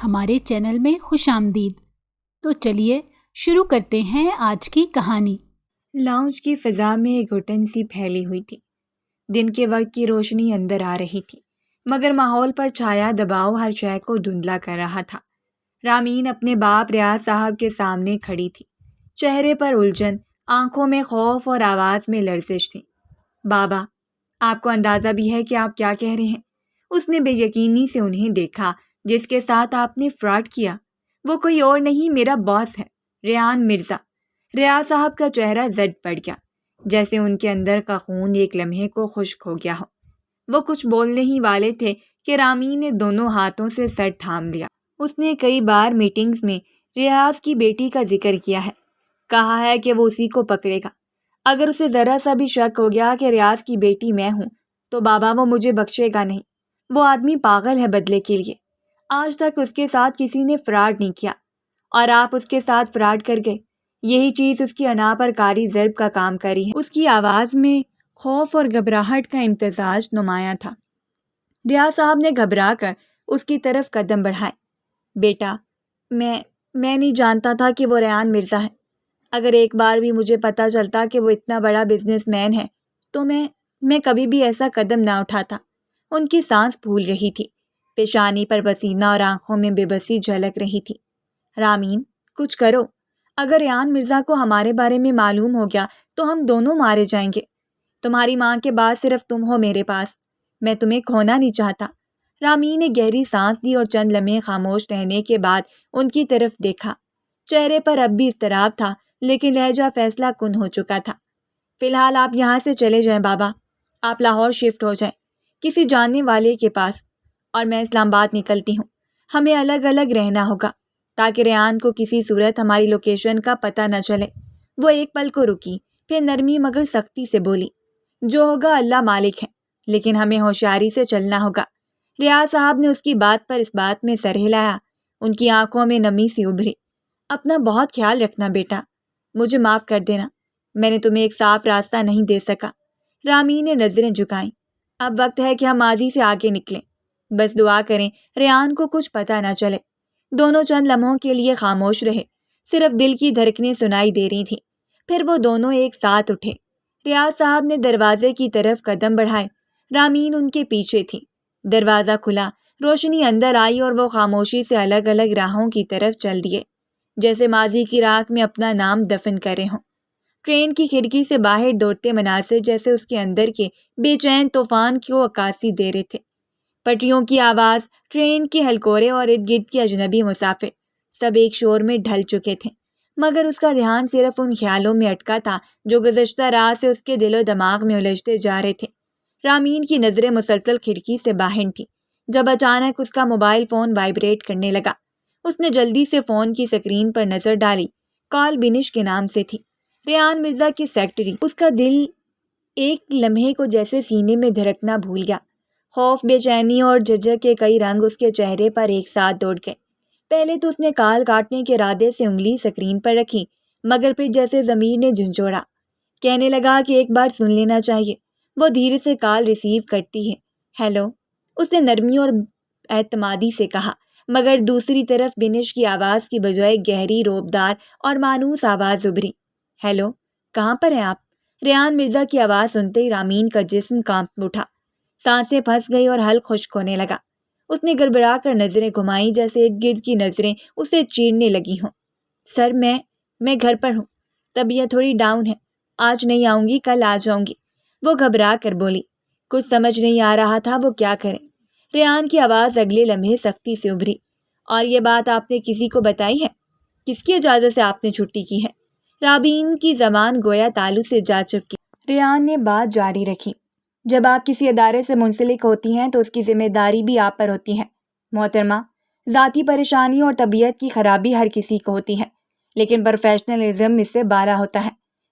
ہمارے چینل میں خوش آمدید۔ تو چلیے شروع کرتے ہیں آج کی کہانی۔ لاؤنج کی فضا میں ایک گھٹن سی پھیلی ہوئی تھی۔ دن کے وقت کی روشنی اندر آ رہی تھی، مگر ماحول پر چھایا دباؤ ہر شے کو دھندلا کر رہا تھا۔ رامین اپنے باپ ریاض صاحب کے سامنے کھڑی تھی، چہرے پر الجھن، آنکھوں میں خوف اور آواز میں لرزش تھی۔ بابا، آپ کو اندازہ بھی ہے کہ آپ کیا کہہ رہے ہیں؟ اس نے بے یقینی سے انہیں دیکھا۔ جس کے ساتھ آپ نے فراڈ کیا وہ کوئی اور نہیں، میرا باس ہے، ریان مرزا۔ ریاض صاحب کا چہرہ زد پڑ گیا، جیسے ان کے اندر کا خون ایک لمحے کو خشک ہو گیا ہو۔ وہ کچھ بولنے ہی والے تھے کہ رامین نے دونوں ہاتھوں سے سر تھام لیا۔ اس نے کئی بار میٹنگز میں ریاض کی بیٹی کا ذکر کیا ہے، کہا ہے کہ وہ اسی کو پکڑے گا۔ اگر اسے ذرا سا بھی شک ہو گیا کہ ریاض کی بیٹی میں ہوں تو بابا وہ مجھے بخشے گا نہیں۔ وہ آدمی پاگل ہے بدلے کے لیے۔ آج تک اس کے ساتھ کسی نے فراڈ نہیں کیا اور آپ اس کے ساتھ فراڈ کر گئے۔ یہی چیز اس کی انا پر کاری ضرب کا کام کری ہے۔ اس کی آواز میں خوف اور گھبراہٹ کا امتزاج نمایاں تھا۔ ریاض صاحب نے گھبرا کر اس کی طرف قدم بڑھائے۔ بیٹا، میں نہیں جانتا تھا کہ وہ ریان مرزا ہے۔ اگر ایک بار بھی مجھے پتا چلتا کہ وہ اتنا بڑا بزنس مین ہے تو میں کبھی بھی ایسا قدم نہ اٹھاتا۔ ان کی سانس پھول رہی تھی، پیشانی پر پسینہ اور آنکھوں میں بے بسی جھلک رہی تھی۔ رامین، کچھ کرو۔ اگر ریان مرزا کو ہمارے بارے میں معلوم ہو گیا تو ہم دونوں مارے جائیں گے۔ تمہاری ماں کے بعد صرف تم ہو میرے پاس، میں تمہیں کھونا نہیں چاہتا۔ رامین نے گہری سانس دی اور چند لمحے خاموش رہنے کے بعد ان کی طرف دیکھا۔ چہرے پر اب بھی اضطراب تھا، لیکن لہجہ فیصلہ کن ہو چکا تھا۔ فی الحال آپ یہاں سے چلے جائیں بابا، آپ لاہور شفٹ ہو جائیں کسی جاننے والے کے پاس، اور میں اسلام آباد نکلتی ہوں۔ ہمیں الگ الگ رہنا ہوگا تاکہ ریان کو کسی صورت ہماری لوکیشن کا پتہ نہ چلے۔ وہ ایک پل کو رکی، پھر نرمی مگر سختی سے بولی، جو ہوگا اللہ مالک ہے، لیکن ہمیں ہوشیاری سے چلنا ہوگا۔ ریاض صاحب نے اس کی بات پر اس بات میں سر ہلایا۔ ان کی آنکھوں میں نمی سی ابھری۔ اپنا بہت خیال رکھنا بیٹا، مجھے معاف کر دینا، میں نے تمہیں ایک صاف راستہ نہیں دے سکا۔ رامین نے نظریں جھکائیں۔ اب وقت ہے کہ ہم ماضی سے آگے نکلیں، بس دعا کریں ریان کو کچھ پتہ نہ چلے۔ دونوں چند لمحوں کے لیے خاموش رہے، صرف دل کی دھڑکنیں سنائی دے رہی تھیں۔ پھر وہ دونوں ایک ساتھ اٹھے۔ ریاض صاحب نے دروازے کی طرف قدم بڑھائے، رامین ان کے پیچھے تھی۔ دروازہ کھلا، روشنی اندر آئی اور وہ خاموشی سے الگ الگ راہوں کی طرف چل دیے، جیسے ماضی کی راکھ میں اپنا نام دفن کرے ہوں۔ ٹرین کی کھڑکی سے باہر دوڑتے مناظر جیسے اس کے اندر کے بے چین طوفان کو عکاسی دے رہے تھے۔ پٹریوں کی آواز، ٹرین کے ہلکورے اور ارد گرد کے اجنبی مسافر سب ایک شور میں ڈھل چکے تھے، مگر اس کا دھیان صرف ان خیالوں میں اٹکا تھا جو گزشتہ رات سے اس کے دل و دماغ میں الجھتے جا رہے تھے۔ رامین کی نظریں مسلسل کھڑکی سے باہر تھیں، جب اچانک اس کا موبائل فون وائبریٹ کرنے لگا۔ اس نے جلدی سے فون کی سکرین پر نظر ڈالی۔ کال بنش کے نام سے تھی، ریان مرزا کی سیکرٹری۔ اس کا دل ایک لمحے کو جیسے سینے میں دھڑکنا بھول گیا۔ خوف، بے چینی اور جھجک کے کئی رنگ اس کے چہرے پر ایک ساتھ دوڑ گئے۔ پہلے تو اس نے کال کاٹنے کے ارادے سے انگلی سکرین پر رکھی، مگر پھر جیسے ضمیر نے جھنجھوڑا، کہنے لگا کہ ایک بار سن لینا چاہیے۔ وہ دھیرے سے کال ریسیو کرتی ہے۔ ہیلو، اس نے نرمی اور اعتمادی سے کہا، مگر دوسری طرف بنش کی آواز کی بجائے گہری، روبدار اور مانوس آواز ابھری۔ ہیلو، کہاں پر ہیں آپ؟ ریان مرزا کی آواز سنتے ہی رامین کا جسم کانپ اٹھا، سانسیں پھنس گئی اور حلق خشک ہونے لگا۔ اس نے گڑبڑا کر نظریں گھمائیں جیسے ارد گرد کی نظریں اسے چیرنے لگی ہوں۔ سر، میں گھر پر ہوں، طبیعت تھوڑی ڈاؤن ہے، آج نہیں آؤں گی، کل آ جاؤں گی، وہ گھبرا کر بولی۔ کچھ سمجھ نہیں آ رہا تھا وہ کیا کرے۔ ریان کی آواز اگلے لمحے سختی سے ابھری۔ اور یہ بات آپ نے کسی کو بتائی ہے؟ کس کی اجازت سے آپ نے چھٹی کی ہے؟ رامین کی زبان گویا تالو سے جا چکی۔ ریان نے بات جاری رکھی، جب آپ کسی ادارے سے منسلک ہوتی ہیں تو اس کی ذمہ داری بھی آپ پر ہوتی ہے محترمہ۔ ذاتی پریشانی اور طبیعت کی خرابی ہر کسی کو ہوتی ہے، لیکن پروفیشنلزم اس سے بالا ہوتا ہے۔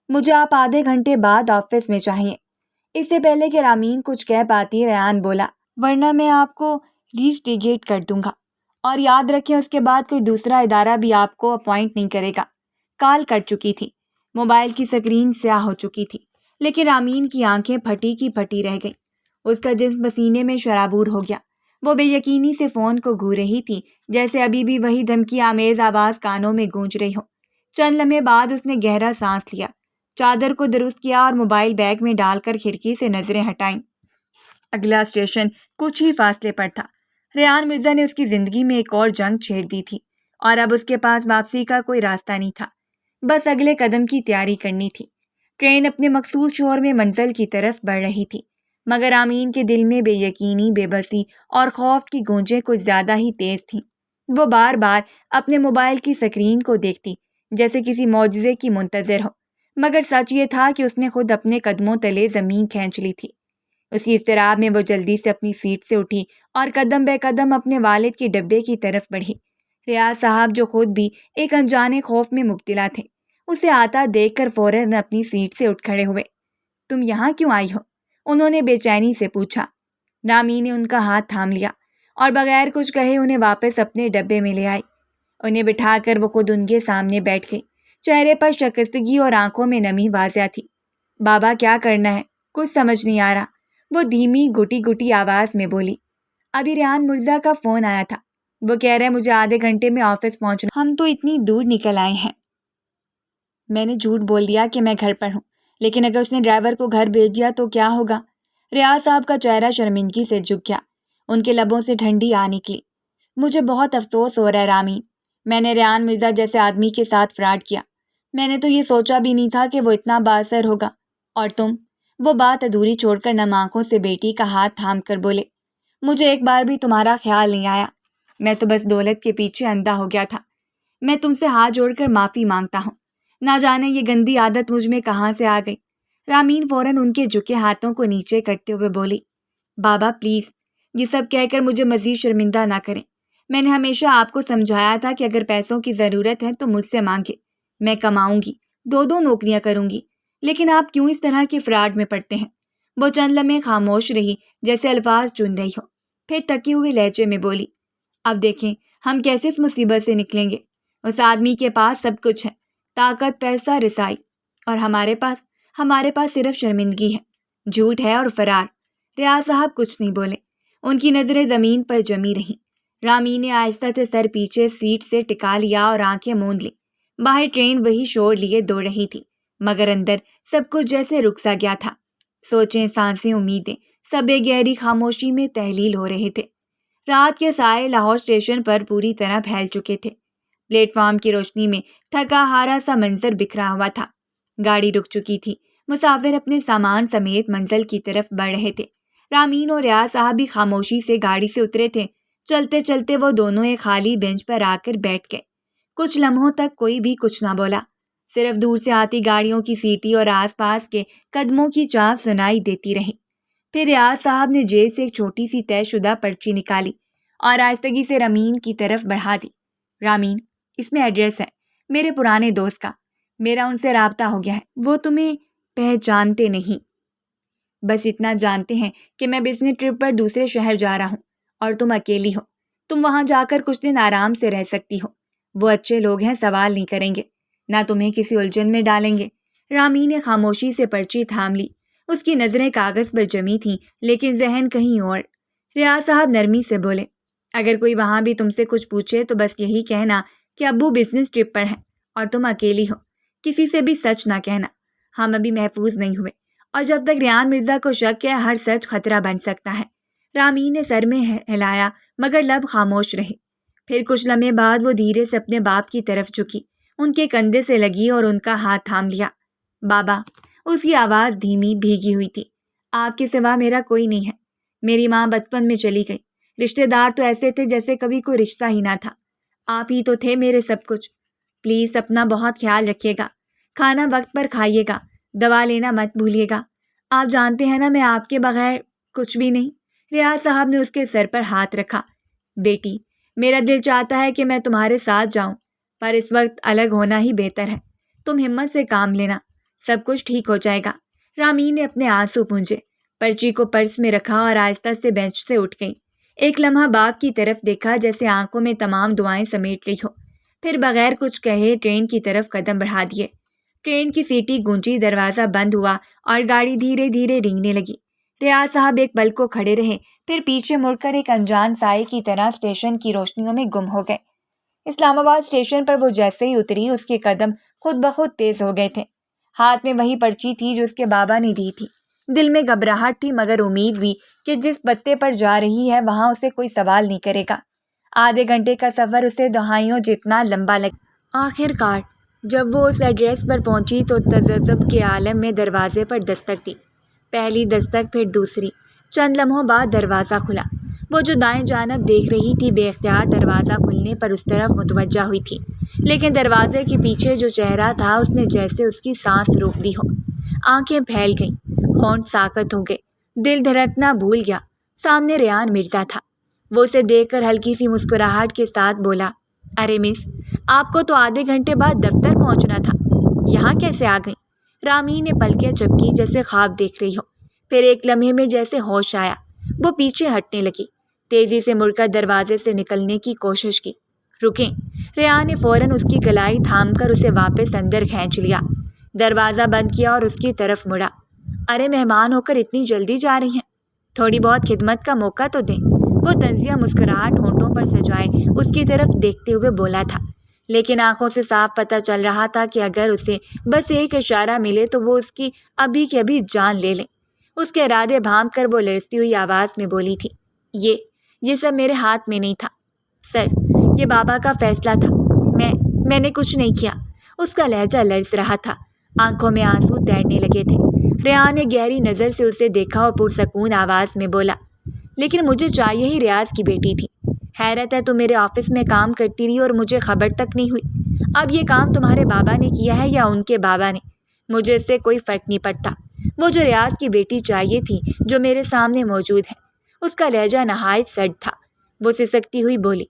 مجھے آپ آدھے گھنٹے بعد آفس میں چاہیے۔ اس سے پہلے کہ رامین کچھ کہہ پاتی، ریان بولا، ورنہ میں آپ کو ریسٹیگیٹ کر دوں گا، اور یاد رکھیں اس کے بعد کوئی دوسرا ادارہ بھی آپ کو اپوائنٹ نہیں کرے گا۔ کال کٹ چکی تھی، موبائل کی سکرین سیاہ ہو چکی تھی، لیکن رامین کی آنکھیں پھٹی کی پھٹی رہ گئیں۔ اس کا جسم پسینے میں شرابور ہو گیا، وہ بے یقینی سے فون کو گھور رہی تھی، جیسے ابھی بھی وہی دھمکی آمیز آواز کانوں میں گونج رہی ہو۔ چند لمحے بعد اس نے گہرا سانس لیا، چادر کو درست کیا اور موبائل بیگ میں ڈال کر کھڑکی سے نظریں ہٹائیں۔ اگلا اسٹیشن کچھ ہی فاصلے پر تھا۔ ریان مرزا نے اس کی زندگی میں ایک اور جنگ چھیڑ دی تھی، اور اب اس کے پاس واپسی کا کوئی راستہ نہیں تھا، بس اگلے قدم کی تیاری کرنی تھی۔ ٹرین اپنے مخصوص شور میں منزل کی طرف بڑھ رہی تھی، مگر آمین کے دل میں بے یقینی، بے بسی اور خوف کی گونجیں کچھ زیادہ ہی تیز تھیں۔ وہ بار بار اپنے موبائل کی سکرین کو دیکھتی، جیسے کسی معجزے کی منتظر ہو، مگر سچ یہ تھا کہ اس نے خود اپنے قدموں تلے زمین کھینچ لی تھی۔ اسی اضطراب میں وہ جلدی سے اپنی سیٹ سے اٹھی اور قدم بے قدم اپنے والد کے ڈبے کی طرف بڑھی۔ ریاض صاحب، جو خود بھی ایک انجانے خوف میں مبتلا تھے، اسے آتا دیکھ کر فوراً اپنی سیٹ سے اٹھ کھڑے ہوئے۔ تم یہاں کیوں آئی ہو؟ انہوں نے بے چینی سے پوچھا۔ رامی نے ان کا ہاتھ تھام لیا اور بغیر کچھ کہے انہیں واپس اپنے ڈبے میں لے آئی۔ انہیں بٹھا کر وہ خود ان کے سامنے بیٹھ گئی۔ چہرے پر شکستگی اور آنکھوں میں نمی واضح تھی۔ بابا، کیا کرنا ہے؟ کچھ سمجھ نہیں آ رہا، وہ دھیمی گھٹی گھٹی آواز میں بولی۔ ابھی ریان مرزا کا فون آیا تھا، وہ کہہ رہے مجھے آدھے گھنٹے میں آفس پہنچنا، ہم تو اتنی دور نکل آئے ہیں۔ میں نے جھوٹ بول دیا کہ میں گھر پر ہوں، لیکن اگر اس نے ڈرائیور کو گھر بھیج دیا تو کیا ہوگا؟ ریاض صاحب کا چہرہ شرمندگی سے جھک گیا، ان کے لبوں سے ٹھنڈی آ نکلی۔ مجھے بہت افسوس ہو رہا ہے رامین، میں نے ریان مرزا جیسے آدمی کے ساتھ فراڈ کیا۔ میں نے تو یہ سوچا بھی نہیں تھا کہ وہ اتنا بااثر ہوگا۔ اور تم؟ وہ بات ادھوری چھوڑ کر نم آنکھوں سے بیٹی کا ہاتھ تھام کر بولے، مجھے ایک بار بھی تمہارا خیال نہیں آیا، میں تو بس دولت کے پیچھے اندھا ہو گیا تھا۔ میں تم سے ہاتھ جوڑ کر معافی مانگتا ہوں، نہ جانے یہ گندی عادت مجھ میں کہاں سے آ گئی۔ رامین فوراً ان کے جھکے ہاتھوں کو نیچے کرتے ہوئے بولی، بابا پلیز، یہ سب کہہ کر مجھے مزید شرمندہ نہ کریں۔ میں نے ہمیشہ آپ کو سمجھایا تھا کہ اگر پیسوں کی ضرورت ہے تو مجھ سے مانگے، میں کماؤں گی، دو نوکریاں کروں گی، لیکن آپ کیوں اس طرح کے فراڈ میں پڑتے ہیں؟ وہ چند لمحے خاموش رہی، جیسے الفاظ چن رہی ہو، پھر تکی ہوئے لہجے میں بولی، اب دیکھیں ہم کیسے اس مصیبت سے نکلیں گے۔ اس آدمی کے پاس سب کچھ ہے، طاقت، پیسہ، رسائی، اور ہمارے پاس صرف شرمندگی ہے، جھوٹ ہے اور فرار۔ ریاض صاحب کچھ نہیں بولے، ان کی نظریں زمین پر جمی رہیں۔ رامی نے آہستہ سے سر پیچھے سیٹ سے ٹکا لیا اور آنکھیں موند لی۔ باہر ٹرین وہی شور لیے دوڑ رہی تھی، مگر اندر سب کچھ جیسے رک سا گیا تھا۔ سوچیں، سانسیں، امیدیں، سب ایک گہری خاموشی میں تحلیل ہو رہے تھے۔ رات کے سائے لاہور اسٹیشن پر پوری طرح پھیل چکے تھے۔ پلیٹ فارم کی روشنی میں تھکا ہارا سا منظر بکھرا ہوا تھا۔ گاڑی رک چکی تھی، مسافر اپنے سامان سمیت منزل کی طرف بڑھ رہے تھے۔ رامین اور ریاض صاحب بھی خاموشی سے گاڑی سے اترے تھے۔ چلتے چلتے وہ دونوں ایک خالی بینچ پر آ کر بیٹھ گئے۔ کچھ لمحوں تک کوئی بھی کچھ نہ بولا، صرف دور سے آتی گاڑیوں کی سیٹی اور آس پاس کے قدموں کی چاپ سنائی دیتی رہی۔ پھر ریاض صاحب نے جیب سے ایک چھوٹی سی طے شدہ پرچی نکالی اور آہستگی سے رامین کی طرف بڑھا دی۔ رامین، اس میں ایڈریس ہے میرے پرانے دوست کا، میرا ان سے رابطہ ہو گیا ہے، وہ تمہیں پہچانتے نہیں، بس اتنا جانتے ہیں کہ میں بزنس ٹرپ پر دوسرے شہر جا رہا ہوں اور تم اکیلی ہو، تم وہاں جا کر کچھ دن آرام سے رہ سکتی ہو۔ وہ اچھے لوگ ہیں، سوال نہیں کریں گے، نہ تمہیں کسی الجھن میں ڈالیں گے۔ رامی نے خاموشی سے پرچی تھام لی، اس کی نظریں کاغذ پر جمی تھیں لیکن ذہن کہیں اور۔ ریاض صاحب نرمی سے بولے، اگر کوئی وہاں بھی تم سے کچھ پوچھے تو بس یہی کہنا کہ ابو بزنس ٹرپ پر ہیں اور تم اکیلی ہو، کسی سے بھی سچ نہ کہنا، ہم ابھی محفوظ نہیں ہوئے، اور جب تک ریان مرزا کو شک ہے ہر سچ خطرہ بن سکتا ہے۔ رامی نے سر میں ہلایا مگر لب خاموش رہے۔ پھر کچھ لمحے بعد وہ دھیرے سے اپنے باپ کی طرف جھکی، ان کے کندھے سے لگی اور ان کا ہاتھ تھام لیا۔ بابا، اس کی آواز دھیمی بھیگی ہوئی تھی، آپ کے سوا میرا کوئی نہیں ہے، میری ماں بچپن میں چلی گئی، رشتہ دار تو ایسے تھے جیسے کبھی کوئی رشتہ ہی نہ تھا، آپ ہی تو تھے میرے سب کچھ۔ پلیز اپنا بہت خیال رکھیے گا، کھانا وقت پر کھائیے گا، دوا لینا مت بھولیے گا، آپ جانتے ہیں نا میں آپ کے بغیر کچھ بھی نہیں۔ ریاض صاحب نے اس کے سر پر ہاتھ رکھا۔ بیٹی، میرا دل چاہتا ہے کہ میں تمہارے ساتھ جاؤں، پر اس وقت الگ ہونا ہی بہتر ہے، تم ہمت سے کام لینا، سب کچھ ٹھیک ہو جائے گا۔ رامین نے اپنے آنسو پونجے، پرچی کو پرس میں رکھا اور آہستہ سے بینچ سے اٹھ گئی۔ ایک لمحہ باپ کی طرف دیکھا جیسے آنکھوں میں تمام دعائیں سمیٹ رہی ہو، پھر بغیر کچھ کہے ٹرین کی طرف قدم بڑھا دیے۔ ٹرین کی سیٹی گونجی، دروازہ بند ہوا اور گاڑی دھیرے دھیرے رینگنے لگی۔ ریاض صاحب ایک پل کو کھڑے رہے، پھر پیچھے مڑ کر ایک انجان سائے کی طرح اسٹیشن کی روشنیوں میں گم ہو گئے۔ اسلام آباد اسٹیشن پر وہ جیسے ہی اتری، اس کے قدم خود بخود تیز ہو گئے تھے۔ ہاتھ میں وہی پرچی تھی جو اس کے بابا نے دی تھی۔ دل میں گھبراہٹ تھی مگر امید بھی کہ جس پتے پر جا رہی ہے وہاں اسے کوئی سوال نہیں کرے گا۔ آدھے گھنٹے کا سفر اسے دہائیوں جتنا لمبا لگا۔ آخر کار جب وہ اس ایڈریس پر پہنچی تو تذبذب کے عالم میں دروازے پر دستک دی۔ پہلی دستک، پھر دوسری۔ چند لمحوں بعد دروازہ کھلا۔ وہ جو دائیں جانب دیکھ رہی تھی بے اختیار دروازہ کھلنے پر اس طرف متوجہ ہوئی تھی، لیکن دروازے کے پیچھے جو چہرہ تھا اس نے جیسے اس کی سانس روک دی ہو۔ آنکھیں پھیل گئیں، ہونٹ ساکت ہو گئے، دل دھڑکنا بھول گیا۔ سامنے ریان مرزا تھا۔ وہ اسے دیکھ کر ہلکی سی مسکراہٹ کے ساتھ بولا، ارے مس، آپ کو تو آدھے گھنٹے بعد دفتر پہنچنا تھا، یہاں کیسے آ گئیں؟ رامین نے پلکیں جھپکی جیسے خواب دیکھ رہی ہو، پھر ایک لمحے میں جیسے ہوش آیا، وہ پیچھے ہٹنے لگی، تیزی سے مڑ کر دروازے سے نکلنے کی کوشش کی۔ رکیں، ریان نے فوراً اس کی کلائی تھام کر اسے واپس اندر کھینچ لیا، دروازہ بند کیا اور اس کی طرف مڑا۔ ارے مہمان ہو کر اتنی جلدی جا رہی ہیں، تھوڑی بہت خدمت کا موقع تو دیں۔ وہ طنزیہ مسکراہٹ ہونٹوں پر سجائے اس کی طرف دیکھتے ہوئے بولا تھا، لیکن آنکھوں سے صاف پتہ چل رہا تھا کہ اگر اسے بس ایک اشارہ ملے تو وہ اس کی ابھی کی ابھی جان لے لیں۔ اس کے ارادے بھانپ کر وہ لرزتی ہوئی آواز میں بولی تھی، یہ سب میرے ہاتھ میں نہیں تھا سر، یہ بابا کا فیصلہ تھا، میں نے کچھ نہیں کیا۔ اس کا لہجہ لرز رہا تھا، آنکھوں میں آنسو تیرنے لگے تھے۔ ریان نے گہری نظر سے اسے دیکھا اور پرسکون آواز میں بولا، لیکن مجھے چاہیے ہی ریاض کی بیٹی تھی۔ حیرت ہے تم میرے آفس میں کام کرتی رہی اور مجھے خبر تک نہیں ہوئی۔ اب یہ کام تمہارے بابا نے کیا ہے یا ان کے بابا نے، مجھے اس سے کوئی فرق نہیں پڑتا۔ وہ جو ریاض کی بیٹی چاہیے تھی جو میرے سامنے موجود ہے۔ اس کا لہجہ نہایت سرد تھا۔ وہ سسکتی ہوئی بولی،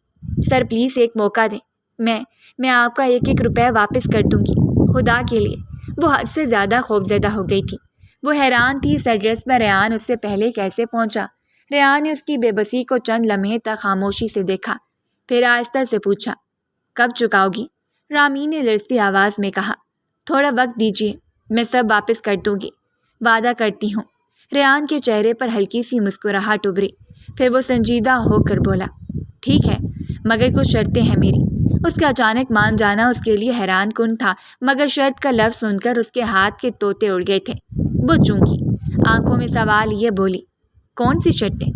سر پلیز ایک موقع دیں، میں آپ کا ایک روپے واپس کر دوں گی، خدا کے لیے۔ وہ حد سے زیادہ خوفزدہ ہو گئی تھی۔ وہ حیران تھی اس ایڈریس پر ریان اس سے پہلے کیسے پہنچا۔ ریان نے اس کی بے بسی کو چند لمحے تک خاموشی سے دیکھا، پھر آہستہ سے پوچھا، کب چکاؤ گی؟ رامین نے لرزتی آواز میں کہا، تھوڑا وقت دیجیے، میں سب واپس کر دوں گی، وعدہ کرتی ہوں۔ ریان کے چہرے پر ہلکی سی مسکراہٹ ابھری، پھر وہ سنجیدہ ہو کر بولا، ٹھیک ہے، مگر کچھ شرطیں ہیں میری۔ اس کا اچانک مان جانا اس کے لیے حیران کن تھا، مگر شرط کا لفظ سن کر اس کے ہاتھ کے طوطے اڑ گئے تھے۔ وہ چونکی، آنکھوں میں سوال یہ بولی، کون سی شرطیں؟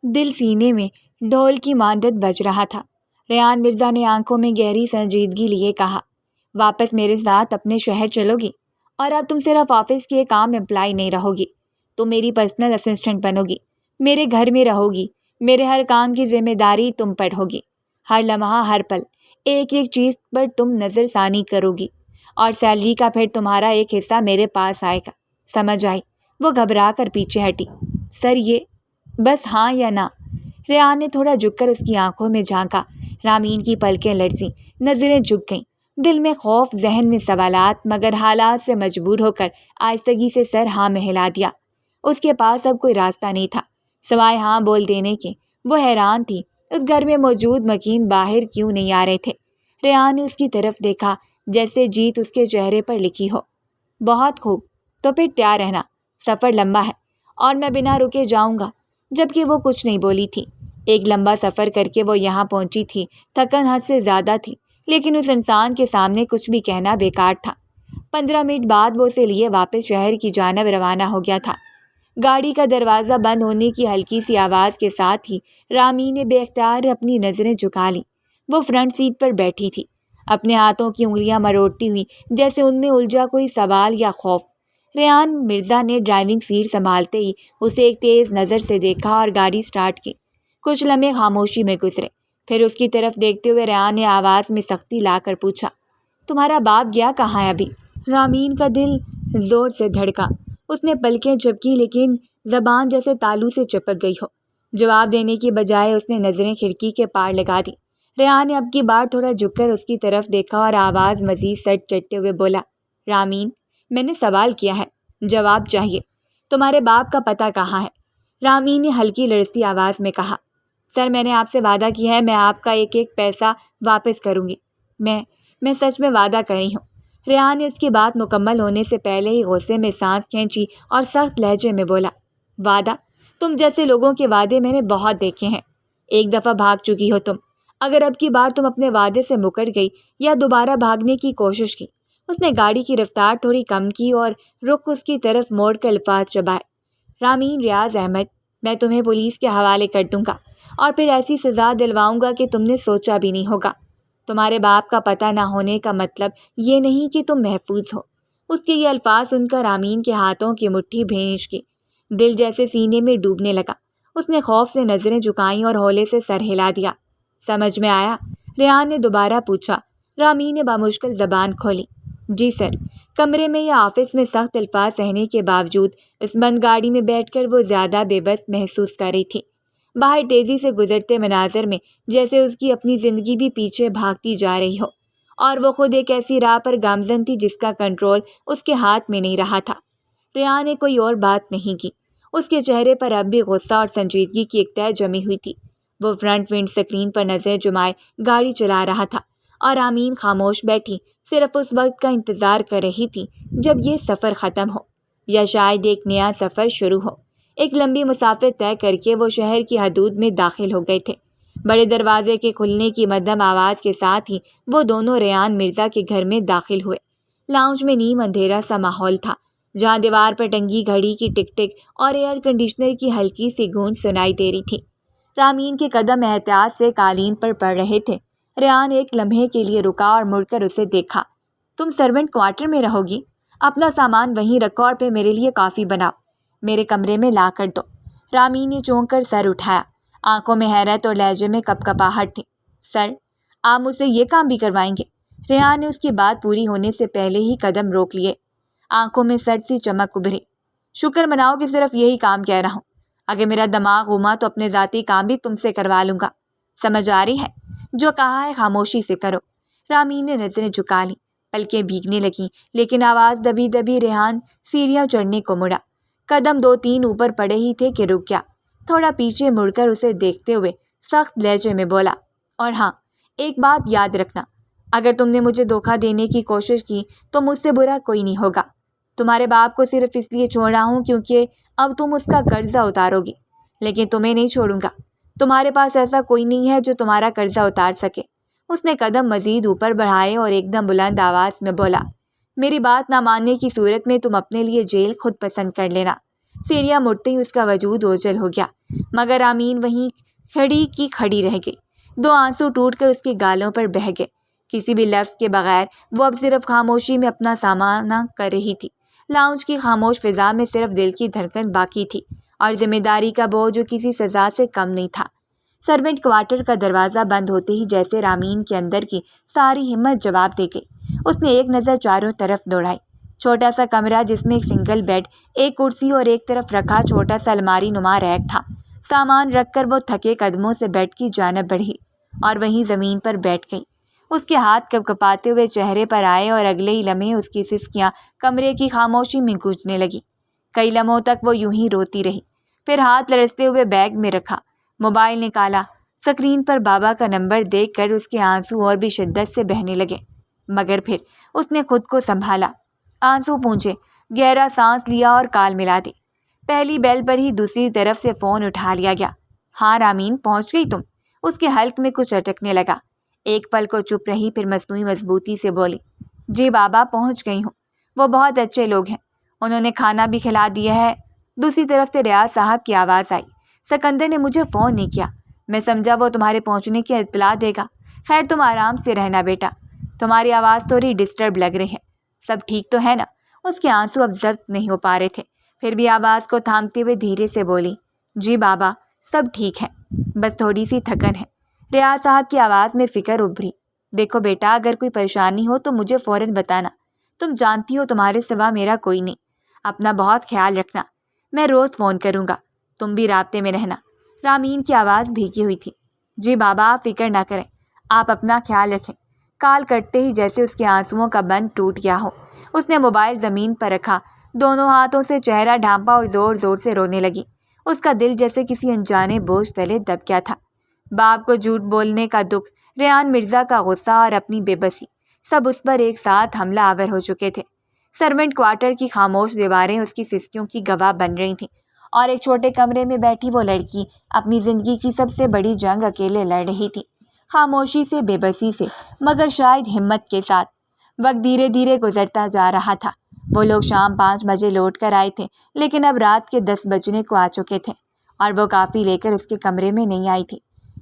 دل سینے میں ڈھول کی مانند بج رہا تھا۔ ریان مرزا نے آنکھوں میں گہری سنجیدگی لیے کہا، واپس میرے ساتھ اپنے شہر چلو گی، اور اب تم صرف آفس کی ایک عام امپلائی نہیں رہو گی، تم میری پرسنل اسسٹنٹ بنو گی، میرے گھر میں رہو گی، میرے ہر کام کی ذمہ داری تم پر ہوگی، ہر لمحہ ہر پل ایک چیز پر تم نظر ثانی کرو گی، اور سیلری کا پھر تمہارا ایک حصہ میرے پاس آئے گا، سمجھ آئی؟ وہ گھبرا کر پیچھے ہٹی، سر یہ بس ہاں یا نہ؟ ریان نے تھوڑا جھک کر اس کی آنکھوں میں جھانکا۔ رامین کی پلکیں لرزیں، نظریں جھک گئیں، دل میں خوف، ذہن میں سوالات، مگر حالات سے مجبور ہو کر آہستگی سے سر ہاں میں ہلا دیا۔ اس کے پاس اب کوئی راستہ نہیں تھا سوائے ہاں بول دینے کے۔ وہ حیران تھی اس گھر میں موجود مکین باہر کیوں نہیں آ رہے تھے۔ ریان نے اس کی طرف دیکھا جیسے جیت اس کے چہرے پر لکھی ہو۔ بہت خوب، تو پھر تیار رہنا، سفر لمبا ہے اور میں بنا رکے جاؤں گا۔ جبکہ وہ کچھ نہیں بولی تھی، ایک لمبا سفر کر کے وہ یہاں پہنچی تھی، تھکن حد سے زیادہ تھی، لیکن اس انسان کے سامنے کچھ بھی کہنا بیکار تھا۔ 15 منٹ بعد وہ اسے لیے واپس شہر کی جانب روانہ ہو گیا تھا۔ گاڑی کا دروازہ بند ہونے کی ہلکی سی آواز کے ساتھ ہی رامین نے بے اختیار اپنی نظریں جھکا لیں۔ وہ فرنٹ سیٹ پر بیٹھی تھی، اپنے ہاتھوں کی انگلیاں مروڑتی ہوئی، جیسے ان میں الجھا کوئی سوال یا خوف۔ ریان مرزا نے ڈرائیونگ سیٹ سنبھالتے ہی اسے ایک تیز نظر سے دیکھا اور گاڑی سٹارٹ کی۔ کچھ لمحے خاموشی میں گزرے، پھر اس کی طرف دیکھتے ہوئے ریان نے آواز میں سختی لا کر پوچھا، تمہارا باپ گیا کہاں ہے ابھی؟ رامین کا دل زور سے دھڑکا، اس نے پلکیں جھپکی لیکن زبان جیسے تالو سے چپک گئی ہو۔ جواب دینے کی بجائے اس نے نظریں کھڑکی کے پار لگا دی۔ ریان نے اب کی بار تھوڑا جھک کر اس کی طرف دیکھا اور آواز مزید سرد کرتے ہوئے بولا، رامین، میں نے سوال کیا ہے، جواب چاہیے، تمہارے باپ کا پتہ کہاں ہے؟ رامین نے ہلکی لرزتی آواز میں کہا، سر میں نے آپ سے وعدہ کیا ہے میں آپ کا ایک پیسہ واپس کروں گی، میں سچ میں وعدہ کر رہی ہوں۔ ریان نے اس کی بات مکمل ہونے سے پہلے ہی غصے میں سانس کھینچی اور سخت لہجے میں بولا، وعدہ؟ تم جیسے لوگوں کے وعدے میں نے بہت دیکھے ہیں۔ ایک دفعہ بھاگ چکی ہو تم، اگر اب کی بار تم اپنے وعدے سے مکر گئی یا دوبارہ بھاگنے کی کوشش کی۔ اس نے گاڑی کی رفتار تھوڑی کم کی اور رخ اس کی طرف موڑ کر الفاظ چبائے۔ رامین ریاض احمد، میں تمہیں پولیس کے حوالے کر دوں گا اور پھر ایسی سزا دلواؤں گا کہ تم نے سوچا بھی نہیں ہوگا۔ تمہارے باپ کا پتہ نہ ہونے کا مطلب یہ نہیں کہ تم محفوظ ہو۔ اس کے یہ الفاظ سن کر رامین کے ہاتھوں کی مٹھی بھینچ کی، دل جیسے سینے میں ڈوبنے لگا۔ اس نے خوف سے نظریں جھکائیں اور ہولے سے سر ہلا دیا۔ سمجھ میں آیا؟ ریحان نے دوبارہ پوچھا۔ رامین نے بامشکل زبان کھولی۔ جی سر۔ کمرے میں یا آفس میں سخت الفاظ سہنے کے باوجود اس بند گاڑی میں بیٹھ کر وہ زیادہ بے بس محسوس کر رہی تھی۔ باہر تیزی سے گزرتے مناظر میں جیسے اس کی اپنی زندگی بھی پیچھے بھاگتی جا رہی ہو، اور وہ خود ایک ایسی راہ پر گامزن تھی جس کا کنٹرول اس کے ہاتھ میں نہیں رہا تھا۔ ریحان نے کوئی اور بات نہیں کی۔ اس کے چہرے پر اب بھی غصہ اور سنجیدگی کی ایک تہہ جمی ہوئی تھی۔ وہ فرنٹ ونڈ اسکرین پر نظر جمائے گاڑی چلا رہا تھا اور رامین خاموش بیٹھی صرف اس وقت کا انتظار کر رہی تھی جب یہ سفر ختم ہو یا شاید ایک نیا سفر شروع ہو۔ ایک لمبی مسافت طے کر کے وہ شہر کی حدود میں داخل ہو گئے تھے۔ بڑے دروازے کے کھلنے کی مدھم آواز کے ساتھ ہی وہ دونوں ریحان مرزا کے گھر میں داخل ہوئے۔ لاؤنج میں نیم اندھیرا سا ماحول تھا، جہاں دیوار پر ٹنگی گھڑی کی ٹک ٹک اور ایئر کنڈیشنر کی ہلکی سی گونج سنائی دے رہی تھی۔ رامین کے قدم احتیاط سے قالین پر پڑ رہے تھے۔ ریحان ایک لمحے کے لیے رکا اور مڑ کر اسے دیکھا۔ تم سرونٹ کوارٹر میں رہو گی؟ اپنا سامان وہیں رکھو اور پھر میرے لیے کافی بناؤ، میرے کمرے میں لا کر دو۔ رامین نے چونک کر سر اٹھایا، آنکھوں میں حیرت اور لہجے میں کپکپاہٹ تھی۔ سر، آپ مجھ سے یہ کام بھی کروائیں گے؟ ریحان نے اس کی بات پوری ہونے سے پہلے ہی قدم روک لیے۔ آنکھوں میں سرد سی چمک ابھری۔ شکر مناؤ کہ صرف یہی کام کہہ رہا ہوں، اگر میرا دماغ گھوما تو اپنے ذاتی کام بھی تم سے کروا لوں گا۔ سمجھ آ رہی ہے؟ جو کہا ہے خاموشی سے کرو۔ رامین نے نظریں جھکا لیں، پلکیں بھیگنے لگیں، لیکن آواز دبی دبی۔ ریحان سیڑھیاں چڑھنے کو مڑا، قدم 2-3 اوپر پڑے ہی تھے کہ رک گیا۔ تھوڑا پیچھے مڑ کر اسے دیکھتے ہوئے سخت لہجے میں بولا، اور ہاں، ایک بات یاد رکھنا، اگر تم نے مجھے دھوکہ دینے کی کوشش کی تو مجھ سے برا کوئی نہیں ہوگا۔ تمہارے باپ کو صرف اس لیے چھوڑ رہا ہوں کیونکہ اب تم اس کا قرضہ اتارو گی، لیکن تمہیں نہیں چھوڑوں گا۔ تمہارے پاس ایسا کوئی نہیں ہے جو تمہارا قرضہ اتار سکے۔ اس نے قدم مزید اوپر بڑھائے اور ایک دم بلند آواز میں بولا، میری بات نہ ماننے کی صورت میں تم اپنے لیے جیل خود پسند کر لینا۔ سیڑھیاں مڑتے ہی اس کا وجود اوجھل ہو گیا، مگر رامین وہیں کھڑی کی کھڑی رہ گئی۔ 2 آنسو ٹوٹ کر اس کے گالوں پر بہہ گئے۔ کسی بھی لفظ کے بغیر وہ اب صرف خاموشی میں اپنا سامنا کر رہی تھی۔ لاؤنج کی خاموش فضا میں صرف دل کی دھڑکن باقی تھی اور ذمہ داری کا بوجھ جو کسی سزا سے کم نہیں تھا۔ سرونٹ کوارٹر کا دروازہ بند ہوتے ہی جیسے رامین کے اندر کی ساری ہمت جواب دے گئی۔ اس نے ایک نظر چاروں طرف دوڑائی۔ چھوٹا سا کمرہ جس میں ایک سنگل بیڈ، ایک کرسی اور ایک طرف رکھا چھوٹا سا الماری نما ریک تھا۔ سامان رکھ کر وہ تھکے قدموں سے بیڈ کی جانب بڑھی اور وہیں زمین پر بیٹھ گئی۔ اس کے ہاتھ کپکپاتے ہوئے چہرے پر آئے اور اگلے ہی لمحے اس کی سسکیاں کمرے کی خاموشی میں گونجنے لگیں۔ کئی لمحوں تک وہ یوں ہی روتی رہی، پھر ہاتھ لرزتے ہوئے بیگ میں رکھا، موبائل نکالا۔ اسکرین پر بابا کا نمبر دیکھ کر اس کے آنسو اور بھی شدت سے بہنے لگے، مگر پھر اس نے خود کو سنبھالا، آنسو پونچھے، گہرا سانس لیا اور کال ملا دی۔ پہلی بیل پر ہی دوسری طرف سے فون اٹھا لیا گیا۔ ہاں رامین، پہنچ گئی تم؟ اس کے حلق میں کچھ اٹکنے لگا۔ ایک پل کو چپ رہی، پھر مصنوعی مضبوطی سے بولی، جی بابا، پہنچ گئی ہوں، وہ بہت اچھے لوگ ہیں، انہوں نے کھانا بھی کھلا دیا ہے۔ دوسری طرف سے ریاض صاحب کی آواز آئی، سکندر نے مجھے فون نہیں کیا، میں سمجھا وہ تمہارے پہنچنے کی اطلاع دے گا۔ خیر تم آرام سے رہنا بیٹا، تمہاری آواز تھوڑی ڈسٹرب لگ رہی ہے، سب ٹھیک تو ہے نا؟ اس کے آنسو اب ضبط نہیں ہو پا رہے تھے، پھر بھی آواز کو تھامتے ہوئے دھیرے سے بولی، جی بابا، سب ٹھیک ہے، بس تھوڑی سی تھکن ہے۔ ریاض صاحب کی آواز میں فکر ابھری، دیکھو بیٹا، اگر کوئی پریشانی ہو تو مجھے فوراً بتانا، تم جانتی ہو تمہارے سوا میرا کوئی نہیں۔ اپنا بہت خیال رکھنا، میں روز فون کروں گا، تم بھی رابطے میں رہنا۔ رامین کی آواز بھیگی ہوئی تھی، جی بابا، آپ فکر نہ کریں، آپ اپنا خیال رکھیں۔ کال کٹتے ہی جیسے اس کے آنسوؤں کا بند ٹوٹ گیا ہو، اس نے موبائل زمین پر رکھا، دونوں ہاتھوں سے چہرہ ڈھانپا اور زور زور سے رونے لگی۔ اس کا دل جیسے کسی انجانے بوجھ تلے دب گیا تھا۔ باپ کو جھوٹ بولنے کا دکھ، ریحان مرزا کا غصہ اور اپنی بے بسی، سب اس پر ایک ساتھ حملہ آور ہو چکے تھے۔ سرونٹ کوارٹر کی خاموش دیواریں اس کی سسکیوں کی گواہ بن رہی تھیں اور ایک چھوٹے کمرے میں بیٹھی وہ لڑکی اپنی زندگی کی سب سے بڑی جنگ اکیلے لڑ رہی تھی، خاموشی سے، بے بسی سے، مگر شاید ہمت کے ساتھ۔ وقت دھیرے دھیرے گزرتا جا رہا تھا۔ وہ لوگ شام 5 بجے لوٹ کر آئے تھے، لیکن اب رات کے 10 بجنے کو آ چکے تھے اور وہ کافی لے کر اس کے کمرے میں نہیں آئی تھی۔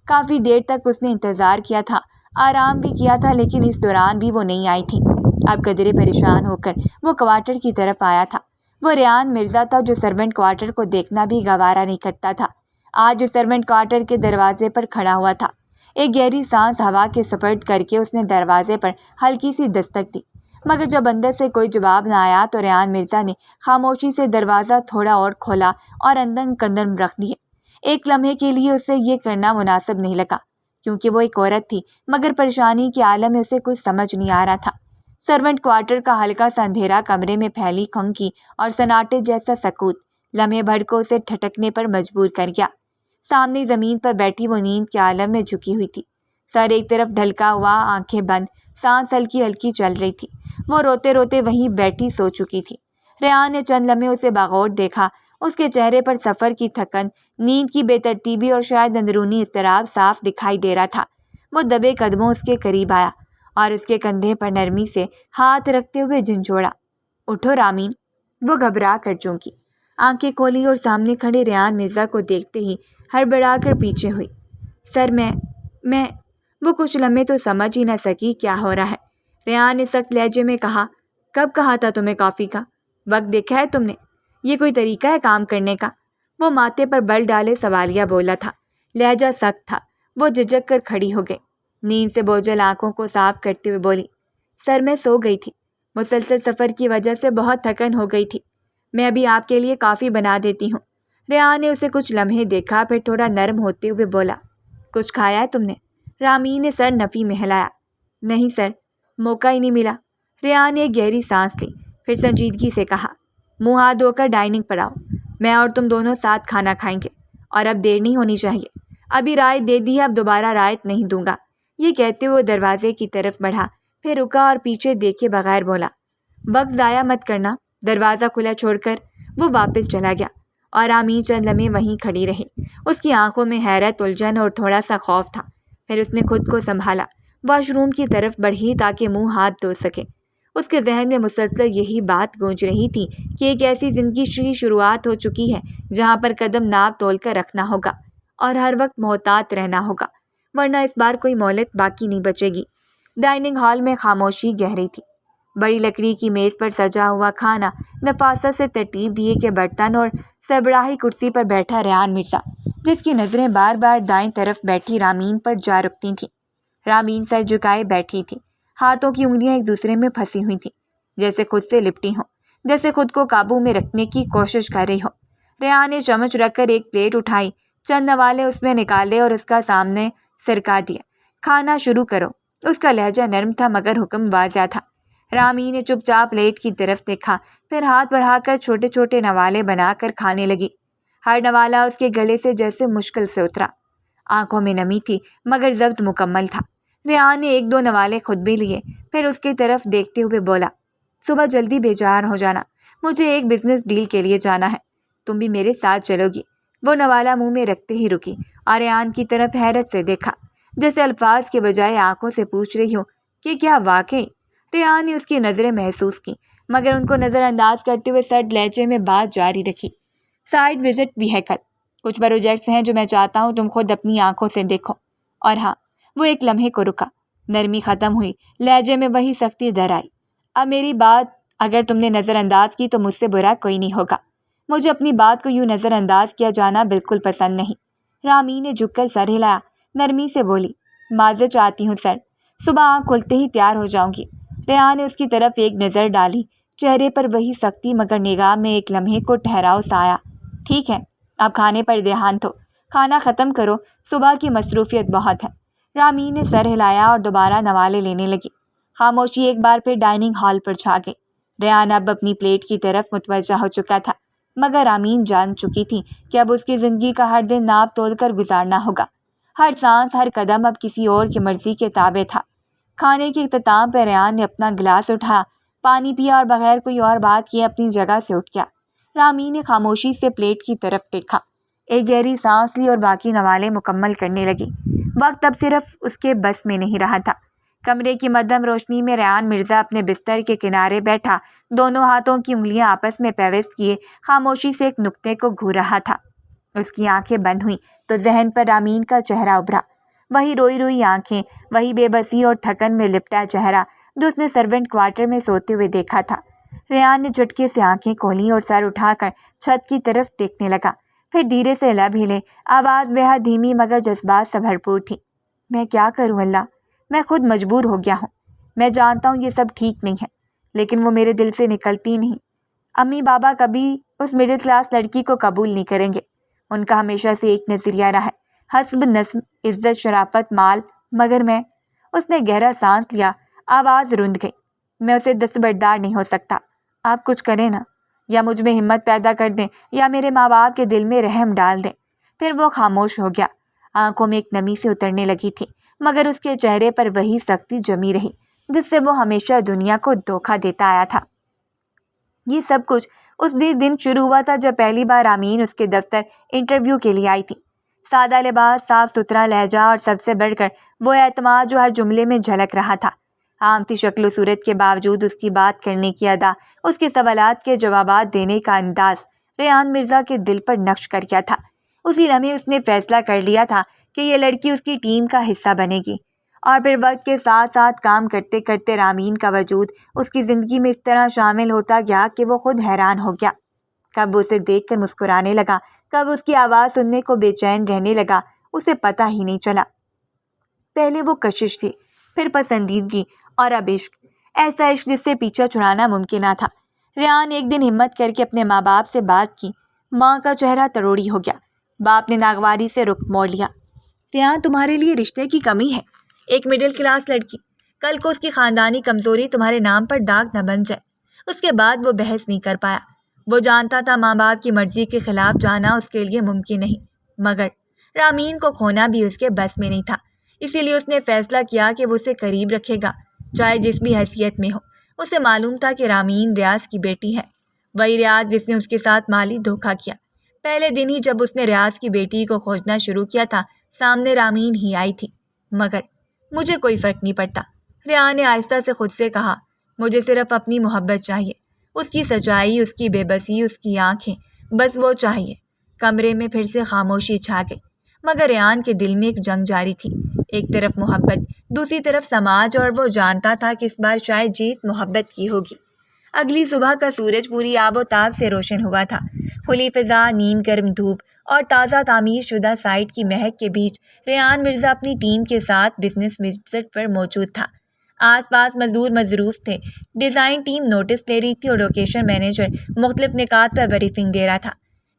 کافی دیر تک اس نے انتظار کیا تھا، آرام بھی کیا تھا، لیکن اس دوران بھی وہ نہیں آئی تھی۔ اب قدرے پریشان ہو کر وہ کوارٹر کی طرف آیا تھا۔ وہ ریان مرزا تھا جو سرونٹ کوارٹر کو دیکھنا بھی گوارا نہیں کرتا تھا۔ آج اس سرونٹ کوارٹر کے دروازے پر کھڑا ہوا تھا۔ ایک گہری سانس ہوا کے سپرد کر کے اس نے دروازے پر ہلکی سی دستک دی، مگر جب اندر سے کوئی جواب نہ آیا تو ریان مرزا نے خاموشی سے دروازہ تھوڑا اور کھولا اور اندر قدم رکھ دیے۔ ایک لمحے کے لیے اسے یہ کرنا مناسب نہیں لگا، کیونکہ وہ ایک عورت تھی، مگر پریشانی کے عالم میں اسے کچھ سمجھ نہیں آ رہا تھا۔ سرونٹ کوارٹر کا ہلکا سا اندھیرا، کمرے میں پھیلی خنکی اور سناٹے جیسا سکوت لمحے بھر کو اسے ٹھٹکنے پر مجبور کر گیا۔ سامنے زمین پر بیٹھی وہ نیند کے عالم میں جھکی ہوئی تھی، سر ایک طرف ڈھلکا ہوا، آنکھیں بند، سانس ہلکی ہلکی چل رہی تھی۔ وہ روتے روتے وہیں بیٹھی سو چکی تھی۔ ریان نے چند لمحے اسے باغور دیکھا۔ اس کے چہرے پر سفر کی تھکن، نیند کی بے ترتیبی اور شاید اندرونی اضطراب صاف دکھائی دے رہا تھا۔ وہ دبے قدموں اس کے قریب آیا اور اس کے کندھے پر نرمی سے ہاتھ رکھتے ہوئے جھنجھوڑا۔ اٹھو رامین۔ وہ گھبرا کر چونکی، آنکھیں کھولی اور سامنے کھڑے ریان مرزا کو دیکھتے ہی ہڑبڑا کر پیچھے ہوئی۔ سر میں وہ کچھ لمحے تو سمجھ ہی نہ سکی کیا ہو رہا ہے۔ ریان نے سخت لہجے میں کہا، کب کہا تھا تمہیں کافی کا؟ وقت دیکھا ہے تم نے؟ یہ کوئی طریقہ ہے کام کرنے کا؟ وہ ماتھے پر بل ڈالے سوالیہ بولا تھا، لہجہ سخت تھا۔ وہ جھجک کر کھڑی ہو گئی، نیند سے بوجھل آنکھوں کو صاف کرتے ہوئے بولی، سر میں سو گئی تھی، مسلسل سفر کی وجہ سے بہت تھکن ہو گئی تھی، میں ابھی آپ کے لیے کافی بنا دیتی ہوں۔ ریان نے اسے کچھ لمحے دیکھا، پھر تھوڑا نرم ہوتے ہوئے بولا، کچھ کھایا ہے تم نے؟ رامین نے سر نفی میں ہلایا، نہیں سر، موقع ہی نہیں ملا۔ ریان نے ایک گہری سانس لی، پھر سنجیدگی سے کہا، منہ ہاتھ دھو کر ڈائننگ پر آؤ، میں اور تم دونوں ساتھ کھانا کھائیں گے، اور اب دیر نہیں ہونی چاہیے۔ ابھی رعایت دے دی ہے، اب دوبارہ رعایت نہیں دوں گا۔ یہ کہتے ہوئے دروازے کی طرف بڑھا، پھر رکا اور پیچھے دیکھے بغیر بولا، وقت ضائع مت کرنا۔ دروازہ کھلا چھوڑ کر وہ واپس چلا گیا اور رامین چند لمحے وہیں کھڑی رہی۔ اس کی آنکھوں میں حیرت، الجھن اور تھوڑا سا خوف تھا۔ پھر اس نے خود کو سنبھالا، واش روم کی طرف بڑھی تاکہ منہ ہاتھ دھو سکے۔ اس کے ذہن میں مسلسل یہی بات گونج رہی تھی کہ ایک ایسی زندگی کی شروعات ہو چکی ہے جہاں پر قدم ناپ تول کر رکھنا ہوگا اور ہر وقت محتاط رہنا ہوگا، ورنہ اس بار کوئی مہلت باقی نہیں بچے گی۔ ڈائننگ ہال میں خاموشی گہری تھی۔ بڑی لکڑی کی میز پر سجا ہوا کھانا، نفاست سے ترتیب دیے کے برتن اور سربراہی کرسی پر بیٹھا ریان مرزا، جس کی نظریں بار بار دائیں طرف بیٹھی رامین پر جا رکتی تھیں۔ رامین سر جھکائے بیٹھی تھی، ہاتھوں کی انگلیاں ایک دوسرے میں پھنسی ہوئی تھیں، جیسے خود سے لپٹی ہوں، جیسے خود کو قابو میں رکھنے کی کوشش کر رہی ہو۔ ریان نے چمچ رکھ کر ایک پلیٹ اٹھائی، چند نوالے اس میں نکالے اور اس کا سامنے سرکا دیے۔ کھانا شروع کرو۔ اس کا لہجہ نرم تھا مگر حکم واضح تھا۔ رامین نے چپ چاپ پلیٹ کی طرف دیکھا، پھر ہاتھ بڑھا کر چھوٹے چھوٹے نوالے بنا کر کھانے لگی۔ ہر نوالہ اس کے گلے سے جیسے مشکل سے اترا۔ آنکھوں میں نمی تھی مگر ضبط مکمل تھا۔ ریان نے ایک دو نوالے خود بھی لیے، پھر اس کی طرف دیکھتے ہوئے بولا، صبح جلدی بیزار ہو جانا، مجھے ایک بزنس ڈیل کے لیے جانا ہے، تم بھی میرے ساتھ چلو گی؟ وہ نوالا منہ میں رکھتے ہی رکی اور ریان کی طرف حیرت سے دیکھا، جیسے الفاظ کے بجائے آنکھوں سے پوچھ رہی ہوں کہ کیا واقعی؟ ریان نے اس کی نظریں محسوس کی مگر ان کو نظر انداز کرتے ہوئے سرد لہجے میں بات جاری رکھی، سائٹ وزٹ بھی ہے کل، کچھ پروجیکٹس ہیں جو میں چاہتا ہوں تم خود اپنی آنکھوں سے دیکھو۔ اور ہاں، وہ ایک لمحے کو رکا، نرمی ختم ہوئی، لہجے میں وہی سختی در آئی، اب میری بات اگر تم نے نظر انداز کی تو مجھ سے برا کوئی نہیں ہوگا، مجھے اپنی بات کو یوں نظر انداز کیا جانا بالکل پسند نہیں۔ رامین نے جھک کر سر ہلایا، نرمی سے بولی، معذرت چاہتی ہوں سر، صبح آنکھ کھلتے ہی تیار ہو جاؤں گی۔ ریان نے اس کی طرف ایک نظر ڈالی، چہرے پر وہی سختی مگر نگاہ میں ایک لمحے کو ٹھہراؤ سا آیا۔ ٹھیک ہے، اب کھانے پر دھیان دو، کھانا ختم کرو، صبح کی مصروفیت بہت ہے۔ رامین نے سر ہلایا اور دوبارہ نوالے لینے لگی۔ خاموشی ایک بار پھر ڈائننگ ہال پر چھا گئی۔ ریان اب اپنی پلیٹ کی طرف متوجہ ہو چکا تھا مگر رامین جان چکی تھی کہ اب اس کی زندگی کا ہر دن ناپ تول کر گزارنا ہوگا، ہر سانس، ہر قدم اب کسی اور کی مرضی کے تابع تھا۔ کھانے کے اختتام پر ریان نے اپنا گلاس اٹھایا، پانی پیا اور بغیر کوئی اور بات کیے اپنی جگہ سے اٹھ گیا۔ رامین نے خاموشی سے پلیٹ کی طرف دیکھا، ایک گہری سانس لی اور باقی نوالے مکمل کرنے لگی۔ وقت اب صرف اس کے بس میں نہیں رہا تھا۔ کمرے کی مدھم روشنی میں ریان مرزا اپنے بستر کے کنارے بیٹھا، دونوں ہاتھوں کی انگلیاں آپس میں پیوست کیے خاموشی سے ایک نقطے کو گھور رہا تھا۔ اس کی آنکھیں بند ہوئیں تو ذہن پر رامین کا چہرہ ابھرا، وہی روئی روئی آنکھیں، وہی بے بسی اور تھکن میں لپٹا چہرہ جو اس نے سرونٹ کوارٹر میں سوتے ہوئے دیکھا تھا۔ ریان نے جھٹکے سے آنکھیں کھولیں اور سر اٹھا کر چھت کی طرف دیکھنے لگا، پھر دھیرے سے لب ہلے، آواز بے حد دھیمی مگر جذبات سے بھرپور تھی۔ میں کیا کروں اللہ، میں خود مجبور ہو گیا ہوں۔ میں جانتا ہوں یہ سب ٹھیک نہیں ہے، لیکن وہ میرے دل سے نکلتی نہیں۔ امی بابا کبھی اس مڈل کلاس لڑکی کو قبول نہیں کریں گے۔ ان کا ہمیشہ سے ایک نظریہ رہا ہے، حسب نسب، عزت، شرافت، مال، مگر میں۔ اس نے گہرا سانس لیا، آواز رند گئی۔ میں اسے دستبردار نہیں ہو سکتا۔ آپ کچھ کریں نا، یا مجھ میں ہمت پیدا کر دیں یا میرے ماں باپ کے دل میں رحم ڈال دیں۔ پھر وہ خاموش ہو گیا۔ آنکھوں میں ایک نمی سی اترنے لگی تھی، مگر اس کے چہرے پر وہی سختی جمی رہی جس سے وہ ہمیشہ دنیا کو دھوکہ دیتا آیا تھا۔ یہ سب کچھ اس دن شروع ہوا تھا جب پہلی بار رامین اس کے دفتر انٹرویو کے لیے آئی تھی۔ سادہ لباس، صاف ستھرا لہجہ اور سب سے بڑھ کر وہ اعتماد جو ہر جملے میں جھلک رہا تھا۔ عام سی شکل و صورت کے باوجود اس کی بات کرنے کی ادا، اس کے سوالات کے جوابات دینے کا انداز ریان مرزا کے دل پر نقش کر گیا تھا۔ اسی لمحے اس نے فیصلہ کر لیا تھا کہ یہ لڑکی اس کی ٹیم کا حصہ بنے گی، اور پھر وقت کے ساتھ ساتھ کام کرتے کرتے رامین کا وجود اس کی زندگی میں اس طرح شامل ہوتا گیا کہ وہ خود حیران ہو گیا۔ کب اسے دیکھ کر مسکرانے لگا، کب اس کی آواز سننے کو بے چین رہنے لگا، اسے پتہ ہی نہیں چلا۔ پہلے وہ کشش تھی، پھر پسندیدگی، اور اب عشق، ایسا عشق جس سے پیچھا چھڑانا ممکن نہ تھا۔ ریان ایک دن ہمت کر کے اپنے ماں باپ سے بات کی۔ ماں کا چہرہ تروڑی ہو گیا، باپ نے ناگواری سے رخ موڑ لیا۔ ریان، تمہارے لیے رشتے کی کمی ہے، ایک مڈل کلاس لڑکی، کل کو اس کی خاندانی کمزوری تمہارے نام پر داغ نہ بن جائے۔ اس کے بعد وہ بحث نہیں کر پایا۔ وہ جانتا تھا ماں باپ کی مرضی کے خلاف جانا اس کے لیے ممکن نہیں، مگر رامین کو کھونا بھی اس کے بس میں نہیں تھا۔ اسی لیے اس نے فیصلہ کیا کہ وہ اسے قریب رکھے گا، چاہے جس بھی حیثیت میں ہو۔ اسے معلوم تھا کہ رامین ریاض کی بیٹی ہے، وہی ریاض جس نے اس کے ساتھ مالی دھوکہ کیا۔ پہلے دن ہی جب اس نے ریاض کی بیٹی کو کھوجنا شروع کیا تھا، سامنے رامین ہی آئی تھی۔ مگر مجھے کوئی فرق نہیں پڑتا، ریان نے آہستہ سے خود سے کہا۔ مجھے صرف اپنی محبت چاہیے، اس کی سچائی، اس کی بے بسی، اس کی آنکھیں، بس وہ چاہیے۔ کمرے میں پھر سے خاموشی چھا گئی، مگر ریان کے دل میں ایک جنگ جاری تھی، ایک طرف محبت، دوسری طرف سماج، اور وہ جانتا تھا کہ اس بار شاید جیت محبت کی ہوگی۔ اگلی صبح کا سورج پوری آب و تاب سے روشن ہوا تھا۔ کھلی فضا، نیم گرم دھوپ اور تازہ تعمیر شدہ سائٹ کی مہک کے بیچ ریان مرزا اپنی ٹیم کے ساتھ بزنس وزٹ پر موجود تھا۔ آس پاس مزدور مصروف تھے، ڈیزائن ٹیم نوٹس لے رہی تھی اور لوکیشن مینیجر مختلف نکات پر بریفنگ دے رہا تھا۔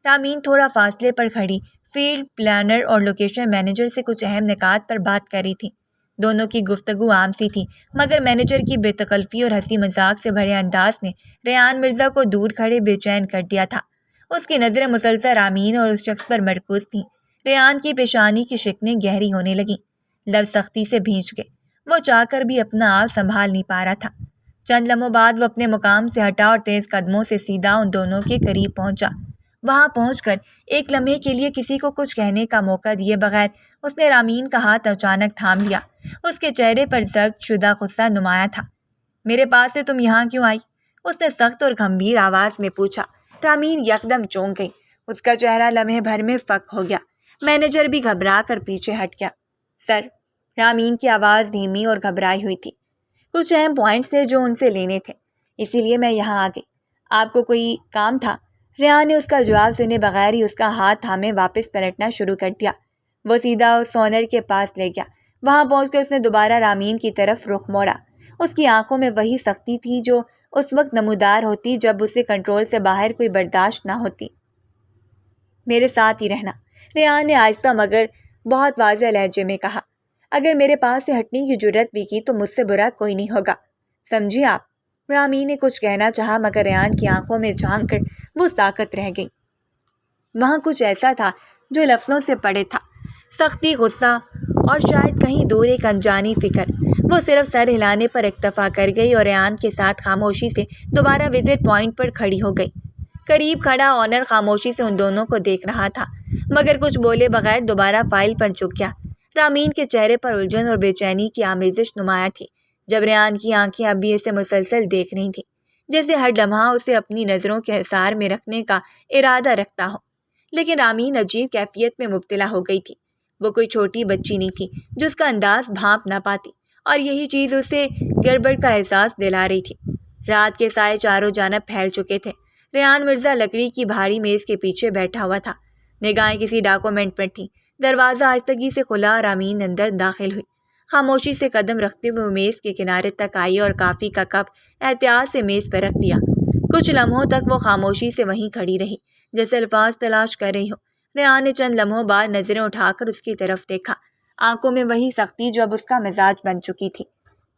رامین تھوڑا فاصلے پر کھڑی فیلڈ پلانر اور لوکیشن مینیجر سے کچھ اہم نکات پر بات کر رہی تھی۔ دونوں کی گفتگو عام سی تھی، مگر مینیجر کی بے تکلفی اور ہنسی مذاق سے بھرے انداز نے ریان مرزا کو دور کھڑے بے چین کر دیا تھا۔ اس کی نظریں مسلسل رامین اور اس شخص پر مرکوز تھیں۔ ریان کی پیشانی کی شکنیں گہری ہونے لگیں، لب سختی سے بھینچ گئے، وہ چاہ کر بھی اپنا آپ سنبھال نہیں پا رہا تھا۔ چند لمحوں بعد وہ اپنے مقام سے ہٹا اور تیز قدموں سے سیدھا ان دونوں کے قریب پہنچا۔ وہاں پہنچ کر ایک لمحے کے لیے کسی کو کچھ کہنے کا موقع دیے بغیر اس نے رامین کا ہاتھ اچانک تھام لیا۔ اس کے چہرے پر ضبط شدہ غصہ نمایاں تھا۔ میرے پاس سے تم یہاں کیوں آئی؟ اس نے سخت اور گمبھیر آواز میں پوچھا۔ رامین یکدم چونک گئی، اس کا چہرہ لمحے بھر میں فک ہو گیا۔ مینیجر بھی گھبرا کر پیچھے ہٹ گیا۔ سر، رامین کی آواز دھیمی اور گھبرائی ہوئی تھی، کچھ اہم پوائنٹس تھے جو ان سے لینے تھے، اسی لیے میں یہاں آ گئی۔ آپ کو کوئی کام تھا؟ ریان نے اس کا جواب سنے بغیر ہی اس کا ہاتھ تھامے واپس پلٹنا شروع کر دیا۔ وہ سیدھا اس سونر کے پاس لے گیا۔ وہاں پہنچ کر اس نے دوبارہ رامین کی طرف رخ موڑا۔ اس کی آنکھوں میں وہی سختی تھی جو اس وقت نمودار ہوتی جب اسے کنٹرول سے باہر کوئی برداشت نہ ہوتی۔ میرے ساتھ ہی رہنا، ریان نے آہستہ مگر بہت واضح لہجے میں کہا۔ اگر میرے پاس سے ہٹنے کی جرت بھی کی تو مجھ سے برا کوئی نہیں ہوگا، سمجھی آپ؟ رامین نے کچھ کہنا چاہا مگر ریان کی آنکھوں میں جھانک کر وہ ساکت رہ گئی۔ وہاں کچھ ایسا تھا جو لفظوں سے پڑے تھا، سختی، غصہ اور شاید کہیں دور ایک انجانی فکر۔ وہ صرف سر ہلانے پر اکتفا کر گئی اور ریان کے ساتھ خاموشی سے دوبارہ وزٹ پوائنٹ پر کھڑی ہو گئی۔ قریب کھڑا آنر خاموشی سے ان دونوں کو دیکھ رہا تھا، مگر کچھ بولے بغیر دوبارہ فائل پر جھک گیا۔ رامین کے چہرے پر الجھن اور بے چینی کی آمیزش نمایاں تھی، جب ریان کی آنکھیں اب بھی اسے مسلسل دیکھ رہی تھیں، جیسے ہر لمحہ اسے اپنی نظروں کے حصار میں رکھنے کا ارادہ رکھتا ہو۔ لیکن رامین عجیب کیفیت میں مبتلا ہو گئی تھی۔ وہ کوئی چھوٹی بچی نہیں تھی جو اس کا انداز بھانپ نہ پاتی، اور یہی چیز اسے گڑبڑ کا احساس دلا رہی تھی۔ رات کے سائے چاروں جانب پھیل چکے تھے۔ ریان مرزا لکڑی کی بھاری میز کے پیچھے بیٹھا ہوا تھا، نگاہیں کسی ڈاکومنٹ پر تھیں۔ دروازہ آہستگی سے کھلا، رامین اندر داخل ہوئی۔ خاموشی سے قدم رکھتے ہوئے وہ میز کے کنارے تک آئی اور کافی کا کپ احتیاط سے میز پر رکھ دیا۔ کچھ لمحوں تک وہ خاموشی سے وہیں کھڑی رہی، جیسے الفاظ تلاش کر رہی ہو۔ ریان نے چند لمحوں بعد نظریں اٹھا کر اس کی طرف دیکھا، آنکھوں میں وہی سختی جو اب اس کا مزاج بن چکی تھی۔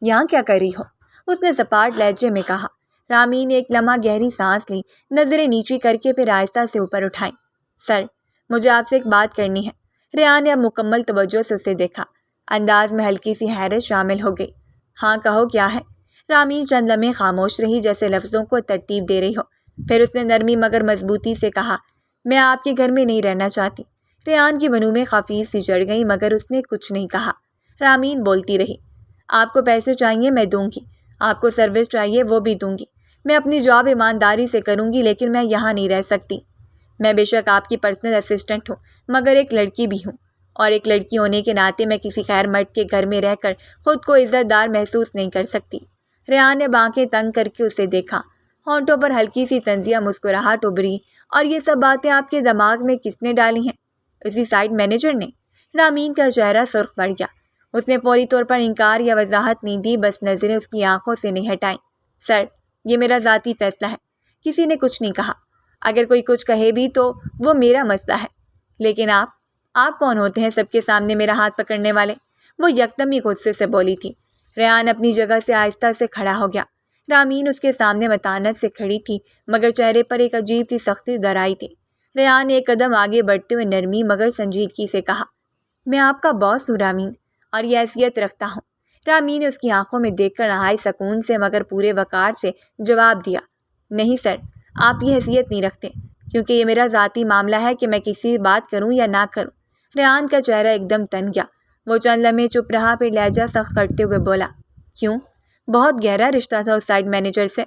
یہاں کیا کر رہی ہو؟ اس نے سپاٹ لہجے میں کہا۔ رامین نے ایک لمحہ گہری سانس لی، نظریں نیچی کر کے پھر آہستہ سے اوپر اٹھائیں۔ سر، مجھے آپ سے ایک بات کرنی ہے۔ ریان نے اب مکمل توجہ سے اسے دیکھا، انداز میں ہلکی سی حیرت شامل ہو گئی۔ ہاں کہو، کیا ہے؟ رامین چند لمحے خاموش رہی، جیسے لفظوں کو ترتیب دے رہی ہو۔ پھر اس نے نرمی مگر مضبوطی سے کہا، میں آپ کے گھر میں نہیں رہنا چاہتی۔ ریان کی بنو میں خفیف سی چڑھ گئی، مگر اس نے کچھ نہیں کہا۔ رامین بولتی رہی، آپ کو پیسے چاہیے میں دوں گی، آپ کو سروس چاہیے وہ بھی دوں گی، میں اپنی جاب ایمانداری سے کروں گی، لیکن میں یہاں نہیں رہ سکتی۔ میں بے شک آپ کی پرسنل اسسٹنٹ ہوں، مگر ایک لڑکی بھی ہوں، اور ایک لڑکی ہونے کے ناطے میں کسی خیر مرد کے گھر میں رہ کر خود کو عزت دار محسوس نہیں کر سکتی۔ ریان نے آنکھیں تنگ کر کے اسے دیکھا، ہونٹوں پر ہلکی سی طنزیہ مسکراہٹ ابھری۔ اور یہ سب باتیں آپ کے دماغ میں کس نے ڈالی ہیں؟ اسی سائٹ مینیجر نے؟ رامین کا چہرہ سرخ پڑ گیا۔ اس نے فوری طور پر انکار یا وضاحت نہیں دی، بس نظریں اس کی آنکھوں سے نہیں ہٹائیں۔ سر، یہ میرا ذاتی فیصلہ ہے، کسی نے کچھ نہیں کہا۔ اگر کوئی کچھ کہے بھی تو وہ میرا مسئلہ ہے، لیکن آپ کون ہوتے ہیں سب کے سامنے میرا ہاتھ پکڑنے والے؟ وہ یکدم ہی غصے سے بولی تھی۔ ریان اپنی جگہ سے آہستہ سے کھڑا ہو گیا۔ رامین اس کے سامنے متانت سے کھڑی تھی، مگر چہرے پر ایک عجیب سی سختی در آئی تھی۔ ریان نے ایک قدم آگے بڑھتے ہوئے نرمی مگر سنجیدگی سے کہا، میں آپ کا باس ہوں رامین، اور یہ حیثیت رکھتا ہوں۔ رامین نے اس کی آنکھوں میں دیکھ کر نہایت سکون سے مگر پورے وقار سے جواب دیا، نہیں سر، آپ یہ حیثیت نہیں رکھتے، کیونکہ یہ میرا ذاتی معاملہ ہے کہ میں کسی بات کروں یا نہ کروں۔ ریان کا چہرہ ایک دم تن گیا۔ وہ چند لمحے چپ رہا، پھر لہجہ سخت کرتے ہوئے بولا، کیوں؟ بہت گہرا رشتہ تھا اس سائٹ مینیجر سے،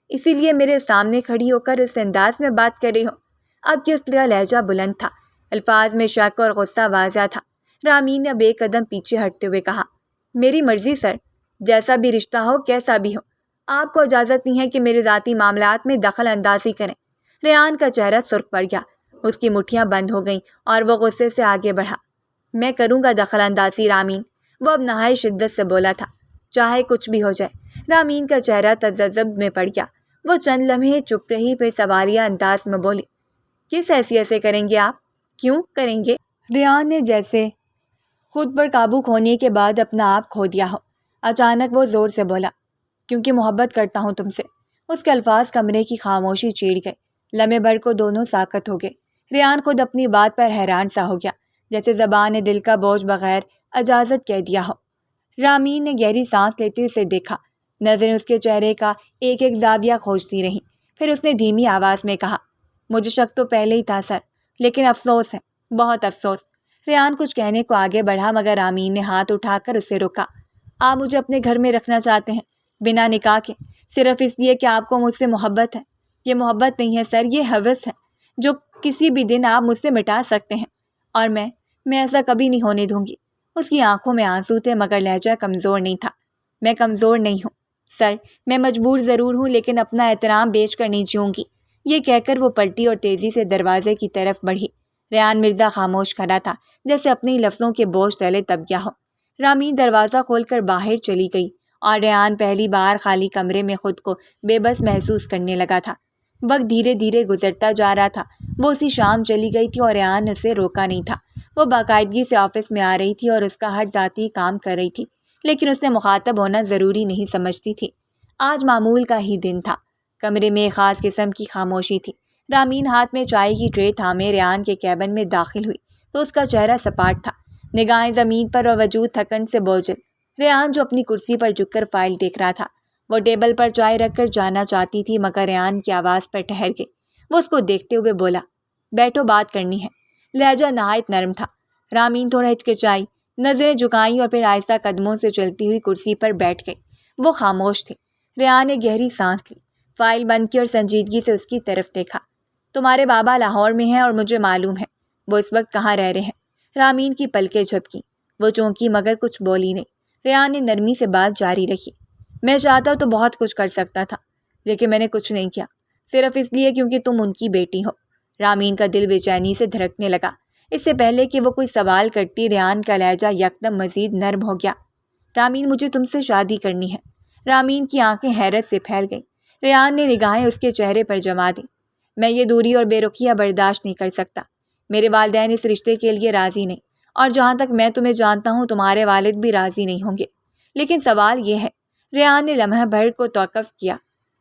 اسی لیے میرے سامنے کھڑی ہو کر اس انداز میں بات کر رہی ہو؟ اب کہ اس کا لہجہ بلند تھا، الفاظ میں شک اور غصہ واضح تھا۔ رامین نے اب ایک قدم پیچھے ہٹتے ہوئے کہا، میری مرضی سر، جیسا بھی رشتہ ہو، کیسا بھی ہو، آپ کو اجازت نہیں ہے کہ میرے ذاتی معاملات میں دخل اندازی کریں۔ ریان کا چہرہ سرخ پڑ گیا، اس کی مٹھیاں بند ہو گئیں اور وہ غصے سے آگے بڑھا۔ میں کروں گا دخل اندازی رامین، وہ اب نہایت شدت سے بولا تھا، چاہے کچھ بھی ہو جائے۔ رامین کا چہرہ تذبذب میں پڑ گیا۔ وہ چند لمحے چپ رہی، پھر سوالیہ انداز میں بولی، کس حیثیت سے کریں گے آپ؟ کیوں کریں گے؟ ریان نے جیسے خود پر قابو کھونے کے بعد اپنا آپ کھو دیا ہو۔ اچانک وہ زور سے بولا، کیونکہ محبت کرتا ہوں تم سے۔ اس کے الفاظ کمرے کی خاموشی چیر گئے۔ لمحے بھر کو دونوں ساکت ہو گئے۔ ریان خود اپنی بات پر حیران سا ہو گیا، جیسے زبان نے دل کا بوجھ بغیر اجازت کہہ دیا ہو۔ رامین نے گہری سانس لیتے اسے دیکھا، نظریں اس کے چہرے کا ایک ایک زاویہ کھوجتی رہیں۔ پھر اس نے دھیمی آواز میں کہا، مجھے شک تو پہلے ہی تھا سر، لیکن افسوس ہے، بہت افسوس۔ ریان کچھ کہنے کو آگے بڑھا، مگر رامین نے ہاتھ اٹھا کر اسے روکا۔ آپ مجھے اپنے گھر میں رکھنا چاہتے ہیں، بنا نکاح کے، صرف اس لیے کہ آپ کو مجھ سے محبت ہے؟ یہ محبت نہیں ہے سر، یہ ہوس ہے، جو کسی بھی دن آپ مجھ سے مٹا سکتے ہیں، اور میں ایسا کبھی نہیں ہونے دوں گی۔ اس کی آنکھوں میں آنسو تھے، مگر لہجہ کمزور نہیں تھا۔ میں کمزور نہیں ہوں سر، میں مجبور ضرور ہوں، لیکن اپنا احترام بیچ کر نہیں جیوں گی۔ یہ کہہ کر وہ پلٹی اور تیزی سے دروازے کی طرف بڑھی۔ ریان مرزا خاموش کھڑا تھا، جیسے اپنی لفظوں کے بوجھ تلے دب گیا ہو۔ رامین دروازہ کھول کر باہر چلی گئی، اور ریان پہلی بار خالی کمرے میں خود کو بے بس محسوس کرنے لگا تھا۔ وقت دھیرے دھیرے گزرتا جا رہا تھا۔ وہ اسی شام چلی گئی تھی اور ریان نے اسے روکا نہیں تھا۔ وہ باقاعدگی سے آفس میں آ رہی تھی اور اس کا ہر ذاتی کام کر رہی تھی، لیکن اس نے مخاطب ہونا ضروری نہیں سمجھتی تھی۔ آج معمول کا ہی دن تھا۔ کمرے میں ایک خاص قسم کی خاموشی تھی۔ رامین ہاتھ میں چائے کی ٹرے تھامے ریان کے کیبن میں داخل ہوئی تو اس کا چہرہ سپاٹ تھا، نگاہیں زمین پر اور وجود تھکن سے بوجھل۔ ریان جو اپنی کرسی پر جھک کر فائل دیکھ رہا تھا، وہ ٹیبل پر چائے رکھ کر جانا چاہتی تھی، مگر ریان کی آواز پر ٹھہر گئی۔ وہ اس کو دیکھتے ہوئے بولا، بیٹھو، بات کرنی ہے۔ لہجہ نہایت نرم تھا۔ رامین تھوڑا ہچکچائی، نظریں جھکائیں اور پھر آہستہ قدموں سے چلتی ہوئی کرسی پر بیٹھ گئی۔ وہ خاموش تھی۔ ریحان نے گہری سانس لی، فائل بند کی اور سنجیدگی سے اس کی طرف دیکھا۔ تمہارے بابا لاہور میں ہیں اور مجھے معلوم ہے وہ اس وقت کہاں رہ رہے ہیں۔ رامین کی پلکیں جھپکیں، وہ چونکی مگر کچھ بولی نہیں۔ ریحان نے نرمی سے بات جاری رکھی، میں چاہتا تو بہت کچھ کر سکتا تھا، لیکن میں نے کچھ نہیں کیا، صرف اس لیے کیونکہ تم ان کی بیٹی ہو۔ رامین کا دل بے چینی سے دھڑکنے لگا۔ اس سے پہلے کہ وہ کوئی سوال کرتی، ریحان کا لہجہ یکدم مزید نرم ہو گیا۔ رامین، مجھے تم سے شادی کرنی ہے۔ رامین کی آنکھیں حیرت سے پھیل گئیں۔ ریحان نے نگاہیں اس کے چہرے پر جما دیں۔ میں یہ دوری اور بے رخیہ برداشت نہیں کر سکتا۔ میرے والدین اس رشتے کے لیے راضی نہیں، اور جہاں تک میں تمہیں جانتا ہوں تمہارے والد بھی راضی نہیں ہوں گے۔ لیکن سوال یہ ہے، ریحان نے لمحہ بھر کو توقف کیا،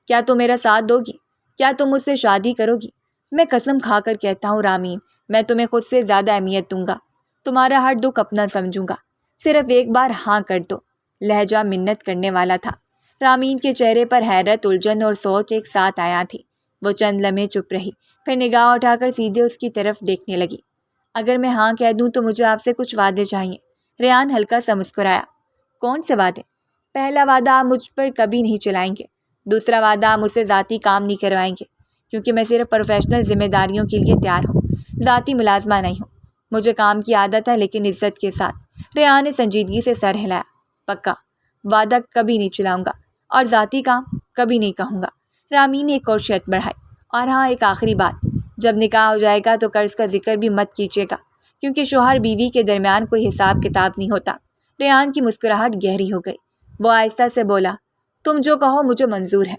کیا تم میرا ساتھ دو گی؟ کیا تم مجھ سے شادی کرو گی؟ میں قسم کھا کر کہتا ہوں رامین، میں تمہیں خود سے زیادہ اہمیت دوں گا، تمہارا ہر دکھ اپنا سمجھوں گا، صرف ایک بار ہاں کر دو۔ لہجہ منت کرنے والا تھا۔ رامین کے چہرے پر حیرت، الجھن اور سوچ ایک ساتھ آیا تھی۔ وہ چند لمحے چپ رہی، پھر نگاہ اٹھا کر سیدھے اس کی طرف دیکھنے لگی۔ اگر میں ہاں کہہ دوں تو مجھے آپ سے کچھ وعدے چاہیے۔ ریحان ہلکا سا مسکرایا۔ کون سے وعدے؟ پہلا وعدہ، آپ مجھ پر کبھی نہیں چلائیں گے۔ دوسرا وعدہ، آپ مجھ سے ذاتی کام نہیں کروائیں گے، کیونکہ میں صرف پروفیشنل ذمہ داریوں کے لیے تیار ہوں، ذاتی ملازمہ نہیں ہوں۔ مجھے کام کی عادت ہے، لیکن عزت کے ساتھ۔ ریحان نے سنجیدگی سے سر ہلایا۔ پکا؟ وعدہ کبھی نہیں چلاؤں گا، اور ذاتی کام کبھی نہیں کہوں گا۔ رامین نے ایک اور شرط بڑھائی، اور ہاں، ایک آخری بات، جب نکاح ہو جائے گا تو قرض کا ذکر بھی مت کیجیے گا، کیونکہ شوہر بیوی کے درمیان کوئی حساب کتاب نہیں ہوتا۔ ریحان کی مسکراہٹ گہری ہو گئی۔ وہ آہستہ سے بولا، تم جو کہو مجھے منظور ہے،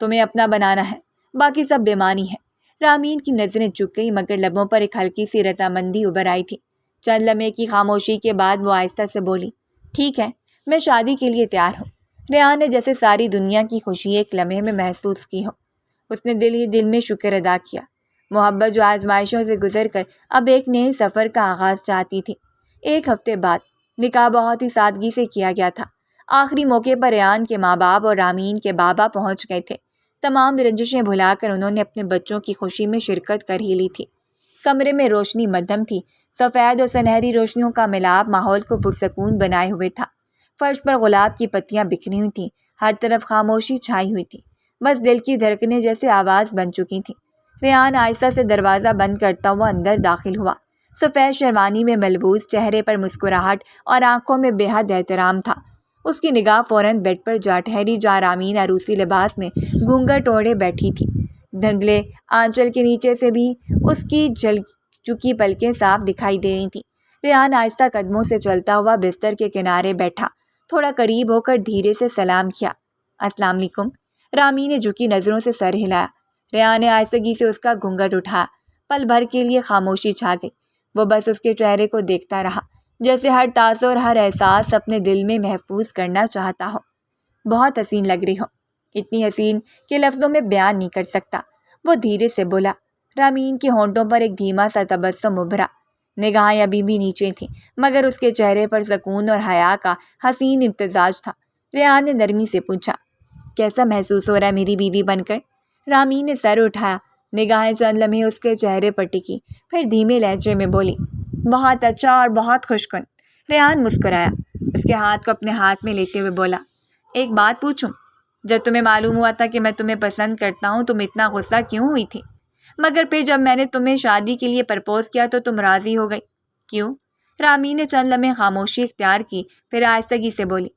تمہیں اپنا بنانا ہے، باقی سب بے معنی ہے۔ رامین کی نظریں جھک گئی، مگر لبوں پر ایک ہلکی سی رضامندی ابھر آئی تھی۔ چند لمحے کی خاموشی کے بعد وہ آہستہ سے بولی، ٹھیک ہے، میں شادی کے لیے تیار ہوں۔ ریحان نے جیسے ساری دنیا کی خوشی ایک لمحے میں محسوس کی ہو۔ اس نے دل ہی دل میں شکر ادا کیا۔ محبت جو آزمائشوں سے گزر کر اب ایک نئے سفر کا آغاز چاہتی تھی۔ ایک ہفتے بعد نکاح بہت ہی سادگی سے کیا گیا تھا۔ آخری موقع پر ریحان کے ماں باپ اور رامین کے بابا پہنچ گئے تھے۔ تمام رنجشیں بھلا کر انہوں نے اپنے بچوں کی خوشی میں شرکت کر ہی لی تھی۔ کمرے میں روشنی مدھم تھی، سفید اور سنہری روشنیوں کا ملاپ ماحول کو پرسکون بنائے ہوئے تھا۔ فرش پر گلاب کی پتیاں بکھری ہوئی تھیں، ہر طرف خاموشی چھائی ہوئی تھی، بس دل کی دھڑکنیں جیسے آواز بن چکی تھیں۔ ریحان آہستہ سے دروازہ بند کرتا ہوا اندر داخل ہوا۔ سفید شیروانی میں ملبوس، چہرے پر مسکراہٹ اور آنکھوں میں بے حد احترام تھا۔ اس کی نگاہ فوراً بیڈ پر جا ٹھہری، جہاں رامین عروسی لباس میں گھونگھٹ اوڑھے بیٹھی تھی۔ دھندلے آنچل کے نیچے سے بھی اس کی جل چکی پلکیں صاف دکھائی دے رہی تھیں۔ ریحان آہستہ قدموں سے چلتا ہوا بستر کے کنارے بیٹھا، تھوڑا قریب ہو کر دھیرے سے سلام کیا، السلام علیکم۔ رامین نے جھکی نظروں سے سر ہلایا۔ ریحان نے آہستگی سے اس کا گھونگھٹ اٹھایا۔ پل بھر کے لیے خاموشی چھا گئی۔ وہ بس اس کے چہرے کو دیکھتا رہا، جیسے ہر تاثر، ہر احساس اپنے دل میں محفوظ کرنا چاہتا ہو۔ بہت حسین لگ رہی ہو، اتنی حسین کہ لفظوں میں بیان نہیں کر سکتا، وہ دھیرے سے بولا۔ رامین کے ہونٹوں پر ایک دھیما سا تبسم ابھرا، نگاہیں ابھی بھی نیچے تھیں، مگر اس کے چہرے پر سکون اور حیا کا حسین امتزاج تھا۔ ریحان نے نرمی سے پوچھا، کیسا محسوس ہو رہا ہے میری بیوی بن کر؟ رامین نے سر اٹھایا، نگاہیں چند لمحے اس کے چہرے پر ٹکی، پھر دھیمے لہجے میں بولی، بہت اچھا اور بہت خوشگوار۔ ریحان مسکرایا، اس کے ہاتھ کو اپنے ہاتھ میں لیتے ہوئے بولا، ایک بات پوچھوں؟ جب تمہیں معلوم ہوا تھا کہ میں تمہیں پسند کرتا ہوں، تم اتنا غصہ کیوں ہوئی تھی؟ مگر پھر جب میں نے تمہیں شادی کے لیے پرپوز کیا تو تم راضی ہو گئی، کیوں؟ رامین نے چند لمحے خاموشی اختیار کی، پھر آہستگی سے بولی،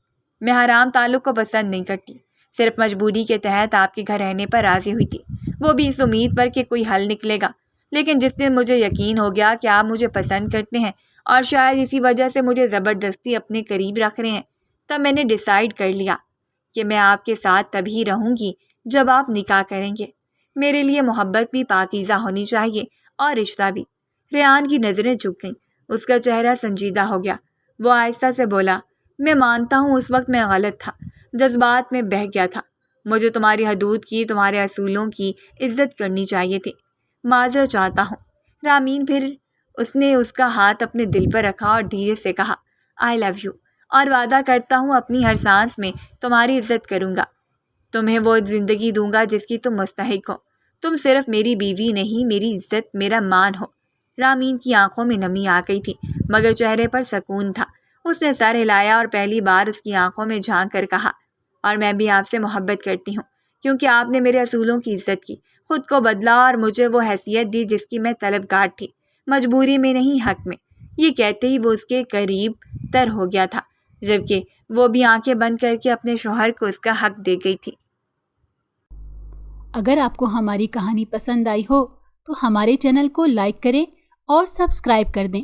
میں حرام تعلق کو پسند نہیں کرتی، صرف مجبوری کے تحت آپ کے گھر رہنے پر راضی ہوئی تھی، وہ بھی اس امید پر کہ کوئی حل نکلے گا۔ لیکن جس دن مجھے یقین ہو گیا کہ آپ مجھے پسند کرتے ہیں اور شاید اسی وجہ سے مجھے زبردستی اپنے قریب رکھ رہے ہیں، تب میں نے ڈیسائیڈ کر لیا کہ میں آپ کے ساتھ تبھی رہوں گی جب آپ نکاح کریں گے۔ میرے لیے محبت بھی پاکیزہ ہونی چاہیے اور رشتہ بھی۔ ریحان کی نظریں جھک گئیں، اس کا چہرہ سنجیدہ ہو گیا۔ وہ آہستہ سے بولا، میں مانتا ہوں اس وقت میں غلط تھا، جذبات میں بہہ گیا تھا، مجھے تمہاری حدود کی، تمہارے اصولوں کی عزت کرنی چاہیے تھی، معذرت چاہتا ہوں۔ رامین پھر اس نے اس کا ہاتھ اپنے دل پر رکھا اور دھیرے سے کہا، آئی لو یو، اور وعدہ کرتا ہوں اپنی ہر سانس میں تمہاری عزت کروں گا، تمہیں وہ زندگی دوں گا جس کی تم مستحق ہو، تم صرف میری بیوی نہیں، میری عزت، میرا مان ہو۔ رامین کی آنکھوں میں نمی آ گئی تھی مگر چہرے پر سکون تھا۔ اس نے سر ہلایا اور پہلی بار اس کی آنکھوں میں جھانک کر کہا، اور میں بھی آپ سے محبت کرتی ہوں کیونکہ آپ نے میرے اصولوں کی عزت کی، خود کو بدلا اور مجھے وہ حیثیت دی جس کی میں طلبگار تھی، مجبوری میں نہیں، حق میں۔ یہ کہتے ہی وہ اس کے قریب تر ہو گیا تھا، جبکہ وہ بھی آنکھیں بند کر کے اپنے شوہر کو اس کا حق دے گئی تھی۔ اگر آپ کو ہماری کہانی پسند آئی ہو تو ہمارے چینل کو لائک کریں اور سبسکرائب کر دیں